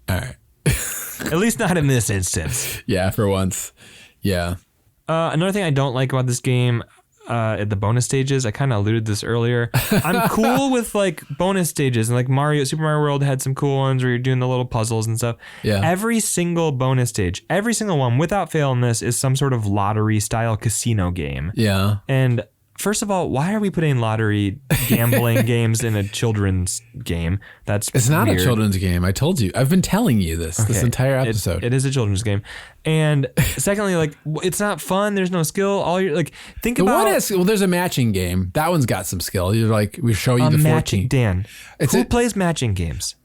All right. At least not in this instance. Yeah, for once. Yeah. Another thing I don't like about this game, at the bonus stages, I kind of alluded to this earlier. I'm cool with like bonus stages, and like Super Mario World had some cool ones where you're doing the little puzzles and stuff. Yeah. Every single bonus stage, every single one without fail in this is some sort of lottery style casino game. Yeah. And first of all, why are we putting lottery gambling games in a children's game? It's not weird. A children's game. I told you. I've been telling you this entire episode. It is a children's game. And secondly, like, it's not fun. There's no skill. Think about there's a matching game. That one's got some skill. You're like, we show you the 14. Dan, who plays matching games?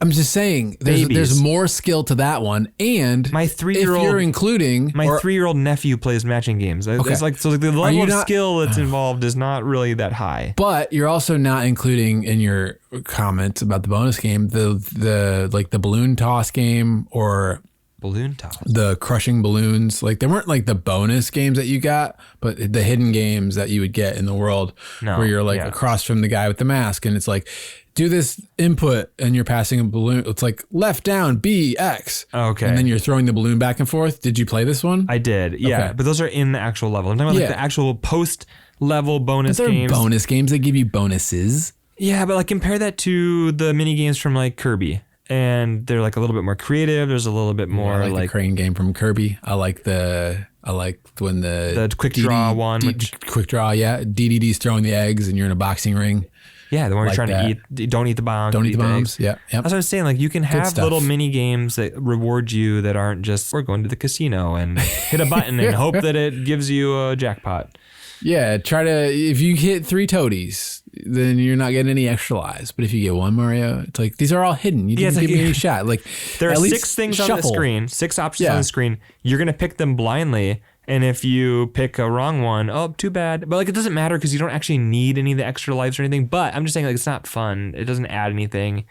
I'm just saying, there's more skill to that one, and my 3-year-old, if you're including my 3-year-old nephew plays matching games. Okay. It's like the level of skill that's involved is not really that high. But you're also not including in your comments about the bonus game the balloon toss game or balloon toss, the crushing balloons. Like they weren't like the bonus games that you got, but the hidden games that you would get in the world where you're like across from the guy with the mask, and it's like, do this input and you're passing a balloon. It's like left down, B, X. Okay. And then you're throwing the balloon back and forth. Did you play this one? I did. Yeah. Okay. But those are in the actual level. I'm talking about like the actual post level bonus games. Bonus games. They give you bonuses. Yeah. But like compare that to the mini games from like Kirby. And they're like a little bit more creative. There's a little bit more I like the crane game from Kirby. I like when the quick draw one. Quick draw. Yeah. DDD's throwing the eggs and you're in a boxing ring. Yeah, the one you're trying to eat. Don't eat the bombs. Don't eat the bombs. Yeah. Yep. That's what I'm saying. Like you can have little mini games that reward you that aren't just we're going to the casino and hit a button and hope that it gives you a jackpot. Yeah, if you hit 3 toadies, then you're not getting any extra lives. But if you get 1 Mario, it's like these are all hidden. You didn't give me any shot. Like there are 6 things on the screen, 6 options on the screen. You're gonna pick them blindly. And if you pick a wrong one, too bad. But like it doesn't matter because you don't actually need any of the extra lives or anything. But I'm just saying like it's not fun. It doesn't add anything.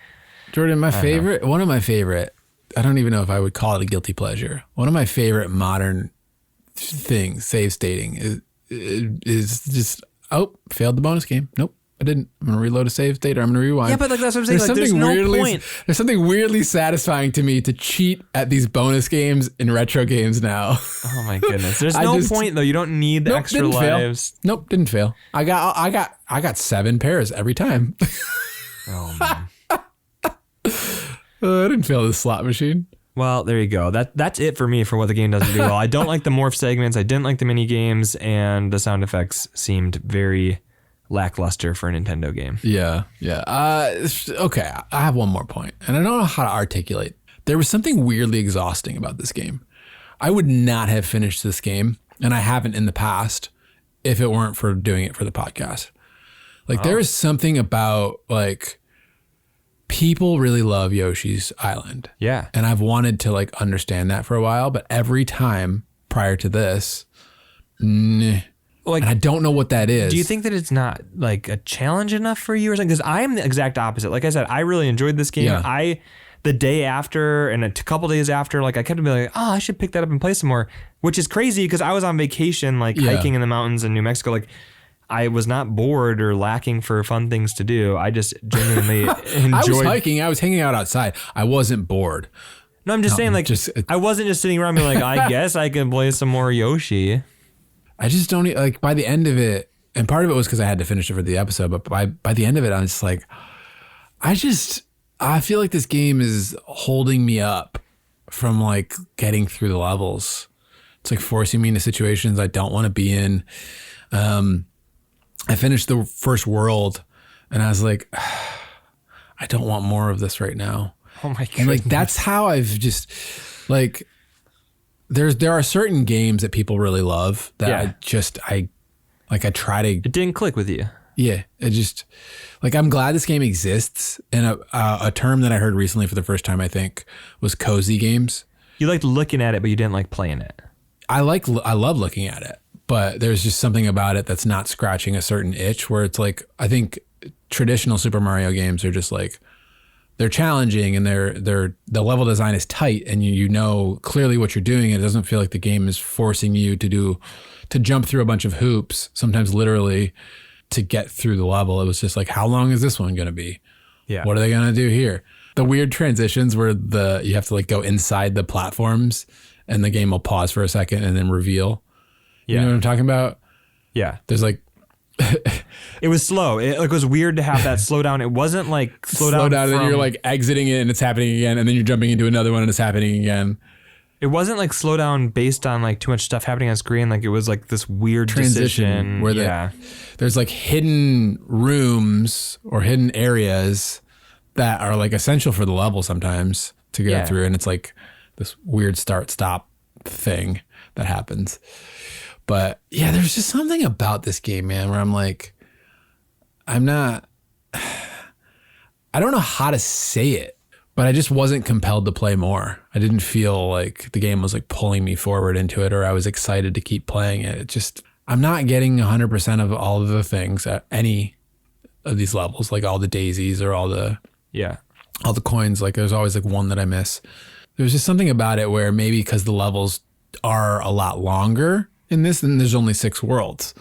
Jordan, one of my favorite, I don't even know if I would call it a guilty pleasure. One of my favorite modern things, save stating, is just, failed the bonus game. Nope. I didn't. I'm going to reload a save state or I'm going to rewind. Yeah, but like that's what I'm saying. There's no point. There's something weirdly satisfying to me to cheat at these bonus games in retro games now. Oh my goodness. There's no point though. You don't need the extra lives. Fail. Nope, didn't fail. I got 7 pairs every time. Oh man. I didn't fail this slot machine. Well, there you go. That's it for me for what the game doesn't do well. I don't like the morph segments. I didn't like the mini games, and the sound effects seemed very lackluster for a Nintendo game. Yeah. Okay, I have one more point, and I don't know how to articulate. There was something weirdly exhausting about this game. I would not have finished this game, and I haven't in the past, if it weren't for doing it for the podcast. Like there is something about like people really love Yoshi's Island. Yeah. And I've wanted to like understand that for a while, but every time prior to this, like, and I don't know what that is. Do you think that it's not like a challenge enough for you or something? Because I am the exact opposite. Like I said, I really enjoyed this game. Yeah. The day after and a couple days after, like I kept being like, oh, I should pick that up and play some more, which is crazy because I was on vacation, like hiking in the mountains in New Mexico. Like I was not bored or lacking for fun things to do. I just genuinely enjoyed. I was hiking. I was hanging out outside. I wasn't bored. No, I'm just saying, like, I wasn't just sitting around being like, I guess I can play some more Yoshi. I just don't like by the end of it, and part of it was because I had to finish it for the episode, but by the end of it, I was just like, I feel like this game is holding me up from like getting through the levels. It's like forcing me into situations I don't want to be in. I finished the first world and I was like, I don't want more of this right now. Oh my God. And like, that's how I've just like, there are certain games that people really love that I try to. It didn't click with you. Yeah. It just like, I'm glad this game exists. And a term that I heard recently for the first time, I think, was cozy games. You liked looking at it, but you didn't like playing it. I love looking at it, but there's just something about it that's not scratching a certain itch where it's like, I think traditional Super Mario games are just like, they're challenging and the level design is tight and you know clearly what you're doing. It doesn't feel like the game is forcing you to jump through a bunch of hoops, sometimes literally, to get through the level. It was just like, how long is this one going to be? Yeah. What are they going to do here? The weird transitions where you have to like go inside the platforms and the game will pause for a second and then reveal. Yeah. You know what I'm talking about? Yeah. There's like, it was slow. It was weird to have that slow down. It wasn't like slow down and then you're like exiting it and it's happening again. And then you're jumping into another one and it's happening again. It wasn't like slow down based on like too much stuff happening on screen. Like it was like this weird transition where there's like hidden rooms or hidden areas that are like essential for the level sometimes to go through. And it's like this weird start stop thing that happens. But yeah, there's just something about this game, man, where I'm like, I don't know how to say it, but I just wasn't compelled to play more. I didn't feel like the game was like pulling me forward into it or I was excited to keep playing it. It just, I'm not getting 100% of all of the things at any of these levels, like all the daisies or all the coins. Like there's always like one that I miss. There's just something about it where maybe because the levels are a lot longer in this, and there's only 6 worlds.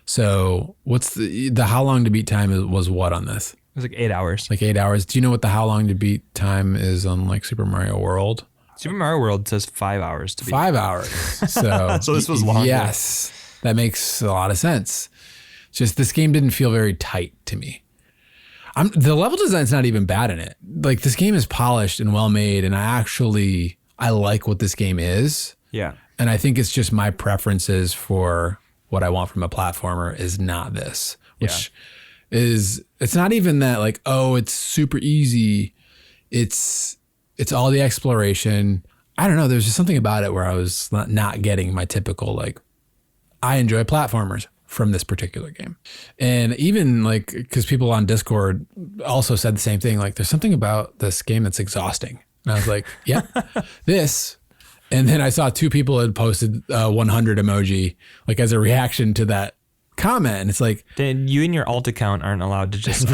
So what's the how long to beat time was what on this? It was like 8 hours. Like 8 hours. Do you know what the how long to beat time is on like Super Mario World? Super Mario World says 5 hours to beat. 5 hours. So so this was longer. Yes, that makes a lot of sense. It's just this game didn't feel very tight to me. The level design's not even bad in it. Like this game is polished and well made, and I like what this game is. Yeah. And I think it's just my preferences for what I want from a platformer is not this, which is, it's not even that like, oh, it's super easy. It's all the exploration. I don't know. There's just something about it where I was not getting my typical, like, I enjoy platformers from this particular game. And even like, because people on Discord also said the same thing, like there's something about this game that's exhausting. And I was like, yeah, this. And then I saw 2 people had posted 100 emoji, like as a reaction to that comment. And it's like, then you and your alt account aren't allowed to just,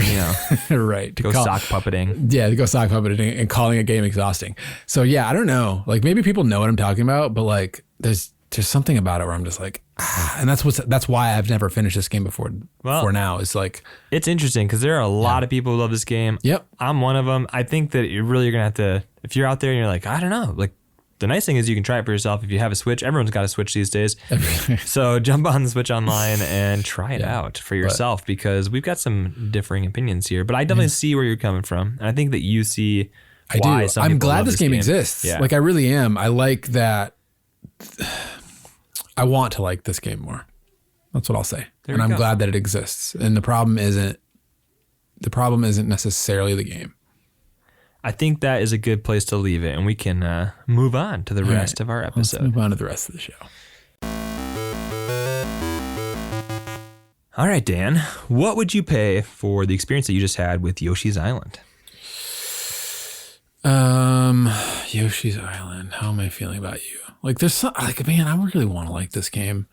right. To go sock puppeting. Yeah, to go sock puppeting and calling a game exhausting. So yeah, I don't know. Like maybe people know what I'm talking about, but like there's something about it where I'm just like, and that's why I've never finished this game before now. It's like, it's interesting because there are a lot of people who love this game. Yep. I'm one of them. I think that you're going to have to, if you're out there and you're like, I don't know, like, the nice thing is you can try it for yourself if you have a Switch. Everyone's got a Switch these days. So jump on the Switch Online and try it out for yourself because we've got some differing opinions here. But I definitely see where you're coming from. And I think that you see why some people I'm glad love this game exists. Yeah. Like I really am. I like that. I want to like this game more. That's what I'll say. And I'm glad that it exists. And the problem isn't necessarily the game. I think that is a good place to leave it, and we can move on to the rest of our episode. Let's move on to the rest of the show. All right, Dan, what would you pay for the experience that you just had with Yoshi's Island? Yoshi's Island. How am I feeling about you? Like, there's some, like, man, I really want to like this game.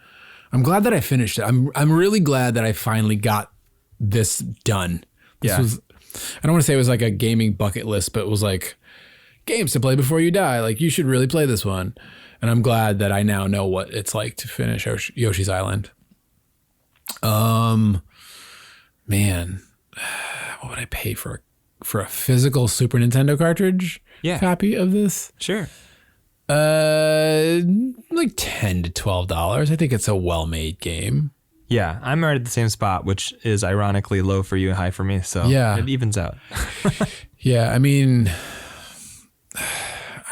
I'm glad that I finished it. I'm really glad that I finally got this done. This was, I don't want to say it was like a gaming bucket list, but it was like games to play before you die. Like, you should really play this one. And I'm glad that I now know what it's like to finish Yoshi's Island. Man, what would I pay for a physical Super Nintendo cartridge copy of this? Sure. Like $10 to $12. I think it's a well-made game. Yeah, I'm right at the same spot, which is ironically low for you and high for me. So it evens out. Yeah, I mean,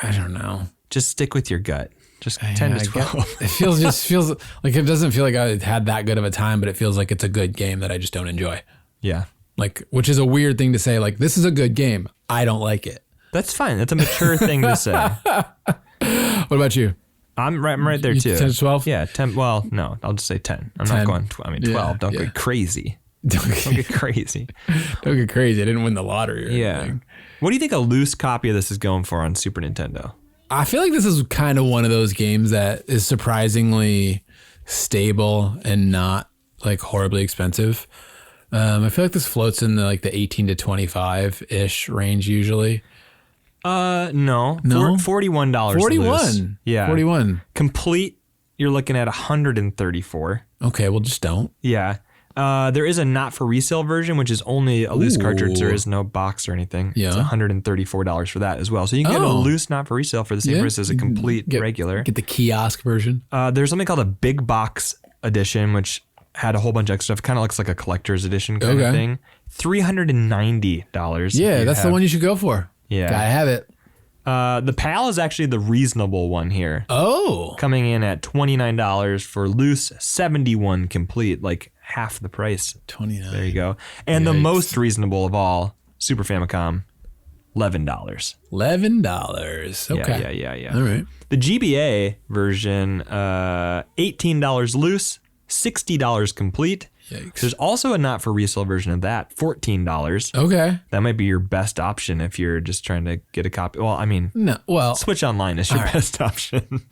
I don't know. Just stick with your gut. Just 10 to 12. It feels like, it doesn't feel like I had that good of a time, but it feels like it's a good game that I just don't enjoy. Yeah. Like, which is a weird thing to say. Like, this is a good game. I don't like it. That's fine. That's a mature thing to say. What about you? I'm right there too. 10 to 12? Yeah, 10. Well, no, I'll just say 10. I'm 10. not going 12. 12. Don't get crazy. Don't get crazy. Don't get crazy. I didn't win the lottery or anything. What do you think a loose copy of this is going for on Super Nintendo? I feel like this is kind of one of those games that is surprisingly stable and not like horribly expensive. I feel like this floats in the 18 to 25-ish range usually. No. No? $41. 41. Loose. Yeah. 41. Complete, you're looking at $134. Okay, well, just don't. Yeah. There is a not for resale version, which is only a loose cartridge. There is no box or anything. Yeah. It's $134 for that as well. So you can get a loose not for resale for the same price as a complete regular. Get the kiosk version. There's something called a big box edition, which had a whole bunch of extra stuff. Kind of looks like a collector's edition kind of thing. $390. Yeah, that's the one you should go for. Yeah. Gotta have it. The PAL is actually the reasonable one here. Oh. Coming in at $29 for loose, 71 complete, like half the price. 29. There you go. And the most reasonable of all, Super Famicom, $11. $11. Okay. Yeah. All right. The GBA version, $18 loose, $60 complete. Yikes. There's also a not for resale version of that, $14. Okay. That might be your best option if you're just trying to get a copy. Well, I mean, no. Well, Switch Online is your best option.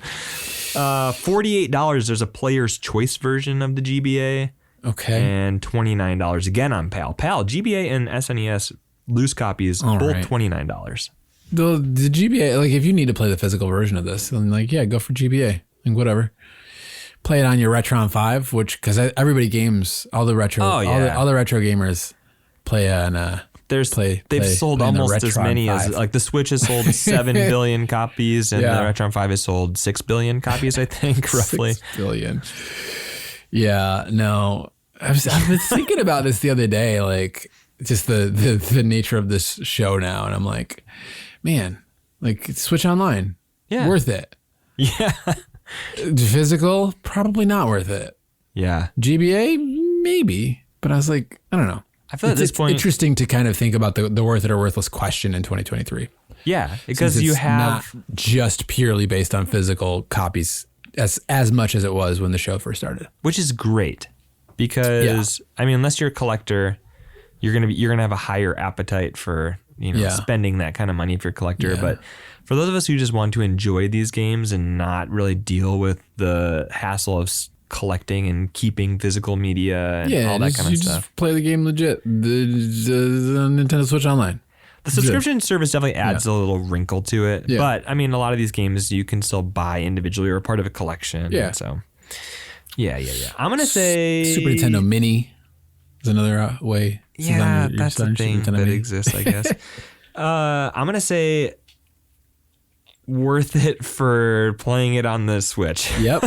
$48. There's a player's choice version of the GBA. Okay. And $29 again on PAL. PAL, GBA and SNES loose copies, both $29. The GBA, like, if you need to play the physical version of this, then go for GBA. Like, whatever. Play it on your Retron 5, which, because everybody games, all the retro, all the retro gamers play on. They've sold almost as many 5. As, like, the Switch has sold 7 billion copies, and the Retron 5 has sold 6 billion copies, I think, roughly. 6 billion. Yeah, no. I was thinking about this the other day, like, just the nature of this show now, and I'm like, man, like, Switch Online, worth it. Yeah. Physical, probably not worth it. Yeah. GBA, maybe. But I was like, I don't know. I feel at this point, interesting to kind of think about the worth it or worthless question in 2023. Yeah, because you have not just purely based on physical copies as much as it was when the show first started. Which is great because I mean, unless you're a collector, you're gonna have a higher appetite for spending that kind of money if you're a collector. But for those of us who just want to enjoy these games and not really deal with the hassle of collecting and keeping physical media and all that kind of stuff, just play the game legit. The Nintendo Switch Online. The subscription service definitely adds a little wrinkle to it. Yeah. But I mean, a lot of these games you can still buy individually or part of a collection. Yeah. So yeah. I'm going to say Super Nintendo Mini is another way. Yeah, that's a thing that exists, I guess. I'm going to say worth it for playing it on the Switch. Yep.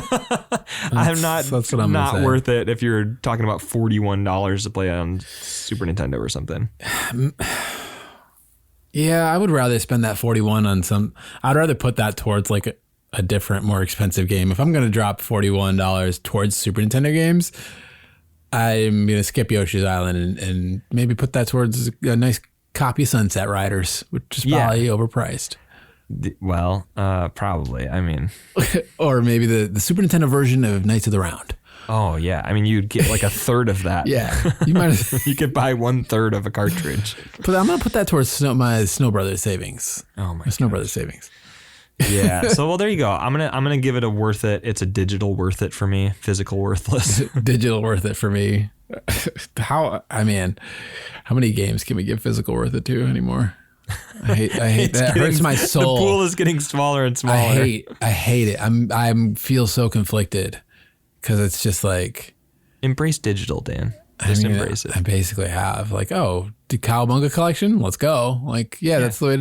I'm not worth it if you're talking about $41 to play on Super Nintendo or something. Yeah, I would rather spend that 41 on I'd rather put that towards like a different, more expensive game. If I'm going to drop $41 towards Super Nintendo games, I'm gonna skip Yoshi's Island and maybe put that towards a nice copy of Sunset Riders, which is probably overpriced. Well, probably. I mean, or maybe the Super Nintendo version of Knights of the Round. oh yeah. I mean, you'd get like a third of that. Yeah, you might. You could buy 1/3 of a cartridge. But I'm gonna put that towards my Snow Brothers savings. Oh my Snow Brothers savings. Yeah. So well, there you go. I'm gonna give it a worth it. It's a digital worth it for me. Physical worthless. Digital worth it for me. How many games can we give physical worth it to anymore? I hate that. It hurts my soul. The pool is getting smaller and smaller. I hate it. I feel so conflicted because it's just like embrace digital, Dan. Just embrace it. I basically have like, oh, the Cowabunga collection. Let's go. Like, yeah. That's the way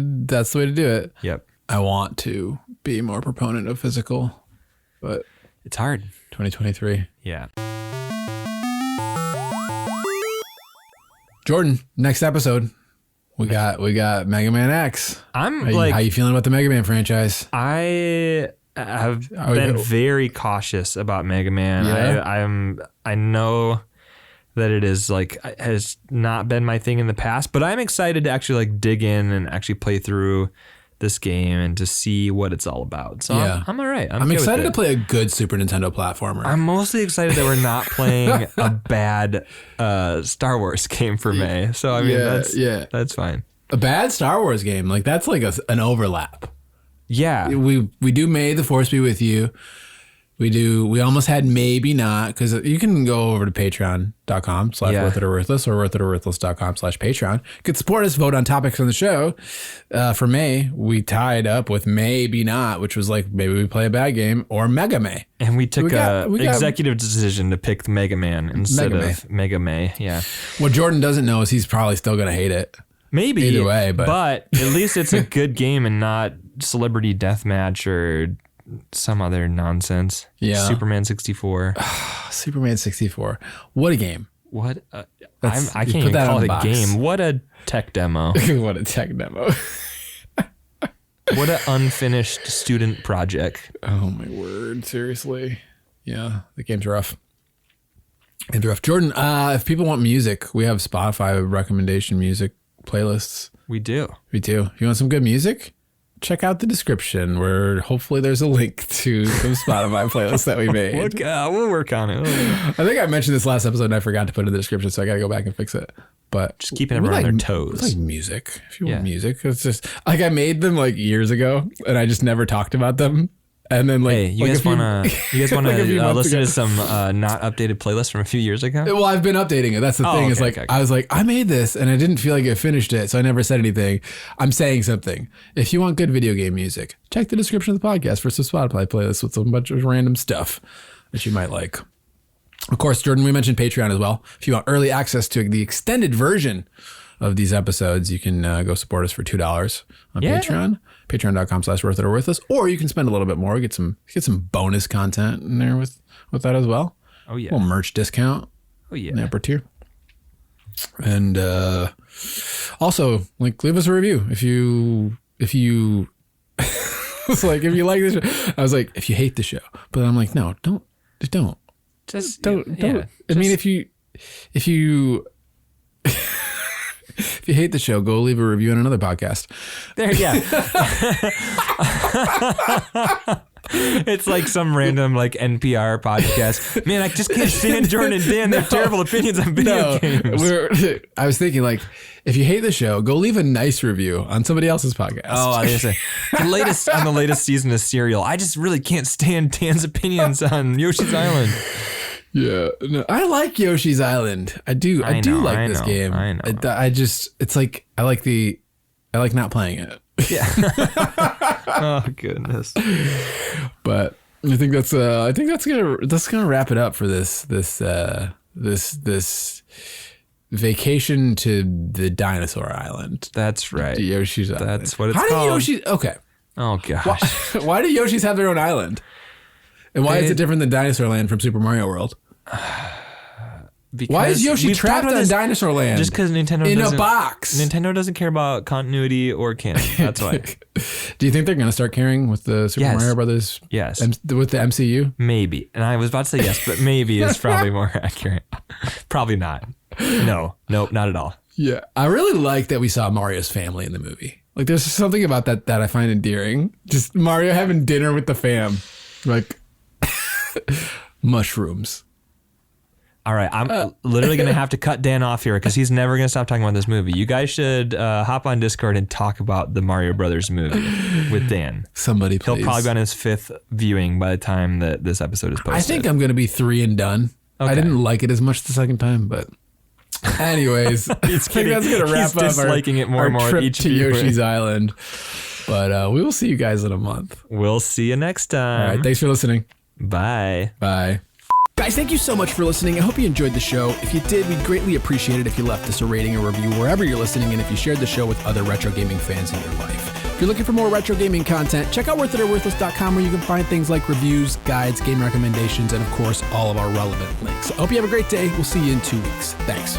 to do it. Yep. I want to be more proponent of physical, but it's hard. 2023. Yeah. Jordan, next episode, we got Mega Man X. How you feeling about the Mega Man franchise? I have been very cautious about Mega Man. Yeah. I know that it is like has not been my thing in the past, but I'm excited to actually like dig in and actually play through this game and to see what it's all about. So yeah. I'm all right. I'm excited to play a good Super Nintendo platformer. I'm mostly excited that we're not playing a bad Star Wars game for May. So I mean, that's fine. A bad Star Wars game, like that's like an overlap. Yeah, we do May the Force be with you. We almost had maybe not, because you can go over to patreon.com/worthitoworworthless or worthitoworworthless.com/Patreon. You could support us, vote on topics on the show. For May, we tied up with maybe not, which was like maybe we play a bad game or Mega May. And we took an executive decision to pick Mega Man instead of Mega May. Yeah. What Jordan doesn't know is he's probably still going to hate it. Maybe. Either way, but at least it's a good game and not Celebrity Deathmatch or some other nonsense. Yeah. Superman 64. Superman 64. What a game. What? I can't even call it a game. What a tech demo. What a tech demo. What an unfinished student project. Oh, my word. Seriously. Yeah, the game's rough. Jordan, if people want music, we have Spotify recommendation music playlists. We do. If you want some good music, check out the description where hopefully there's a link to some Spotify playlists that we made. We'll work on it. I think I mentioned this last episode and I forgot to put it in the description, so I got to go back and fix it. But just keeping everyone on their toes. Like music. If you want music, it's just like I made them like years ago and I just never talked about them. And then like, hey, you guys wanna listen to some not updated playlists from a few years ago? Well, I've been updating it. That's the thing. It's like I was like, I made this and I didn't feel like I finished it, so I never said anything. I'm saying something. If you want good video game music, check the description of the podcast for some Spotify playlists with a bunch of random stuff that you might like. Of course, Jordan, we mentioned Patreon as well. If you want early access to the extended version of these episodes, you can go support us for $2 on Patreon. Patreon.com/worthitoworworthless, or you can spend a little bit more, get some bonus content in there with that as well. Oh yeah, a little merch discount. Oh yeah, in the upper tier. And also, like, leave us a review if you it's like if you like this show. I was like, if you hate the show, but I'm like, no, don't. I mean, if you if you hate the show, go leave a review on another podcast. There, yeah. It's like some random like NPR podcast. Man, I just can't stand Jordan and Dan. They have terrible opinions on video games. I was thinking, like, if you hate the show, go leave a nice review on somebody else's podcast. Oh, I was gonna say the latest season of Serial. I just really can't stand Dan's opinions on Yoshi's Island. Yeah, no, I like Yoshi's Island. I do like this game. I know. It's like I like not playing it. Yeah. Oh goodness. But I think that's gonna wrap it up for this vacation to the dinosaur island. That's right. Yoshi's Island. That's what it's called. Okay. Oh gosh. Why do Yoshis have their own island? And why is it different than Dinosaur Land from Super Mario World? Why is Yoshi we've trapped talked about on this Dinosaur Land? Just because Nintendo in doesn't, a box. Nintendo doesn't care about continuity or canon. That's why. Do you think they're going to start caring with the Super Yes. Mario Brothers? Yes. With the MCU? Maybe. And I was about to say yes, but maybe is probably more accurate. Probably not. No. Nope, not at all. Yeah. I really like that we saw Mario's family in the movie. Like, there's something about that I find endearing. Just Mario having dinner with the fam. Like, mushrooms. All right, I'm literally going to have to cut Dan off here because he's never going to stop talking about this movie. You guys should hop on Discord and talk about the Mario Brothers movie with Dan. Somebody, please. He'll probably be on his 5th viewing by the time that this episode is posted. I think I'm going to be 3 and done. Okay. I didn't like it as much the second time, but anyways, I think that's going to wrap up disliking it more and more trip each to Yoshi's Island. But we will see you guys in a month. We'll see you next time. All right, thanks for listening. Bye. Bye. Guys, thank you so much for listening. I hope you enjoyed the show. If you did, we'd greatly appreciate it if you left us a rating or review wherever you're listening, and if you shared the show with other retro gaming fans in your life. If you're looking for more retro gaming content, check out worthitoworthless.com where you can find things like reviews, guides, game recommendations, and of course, all of our relevant links. I hope you have a great day. We'll see you in 2 weeks. Thanks.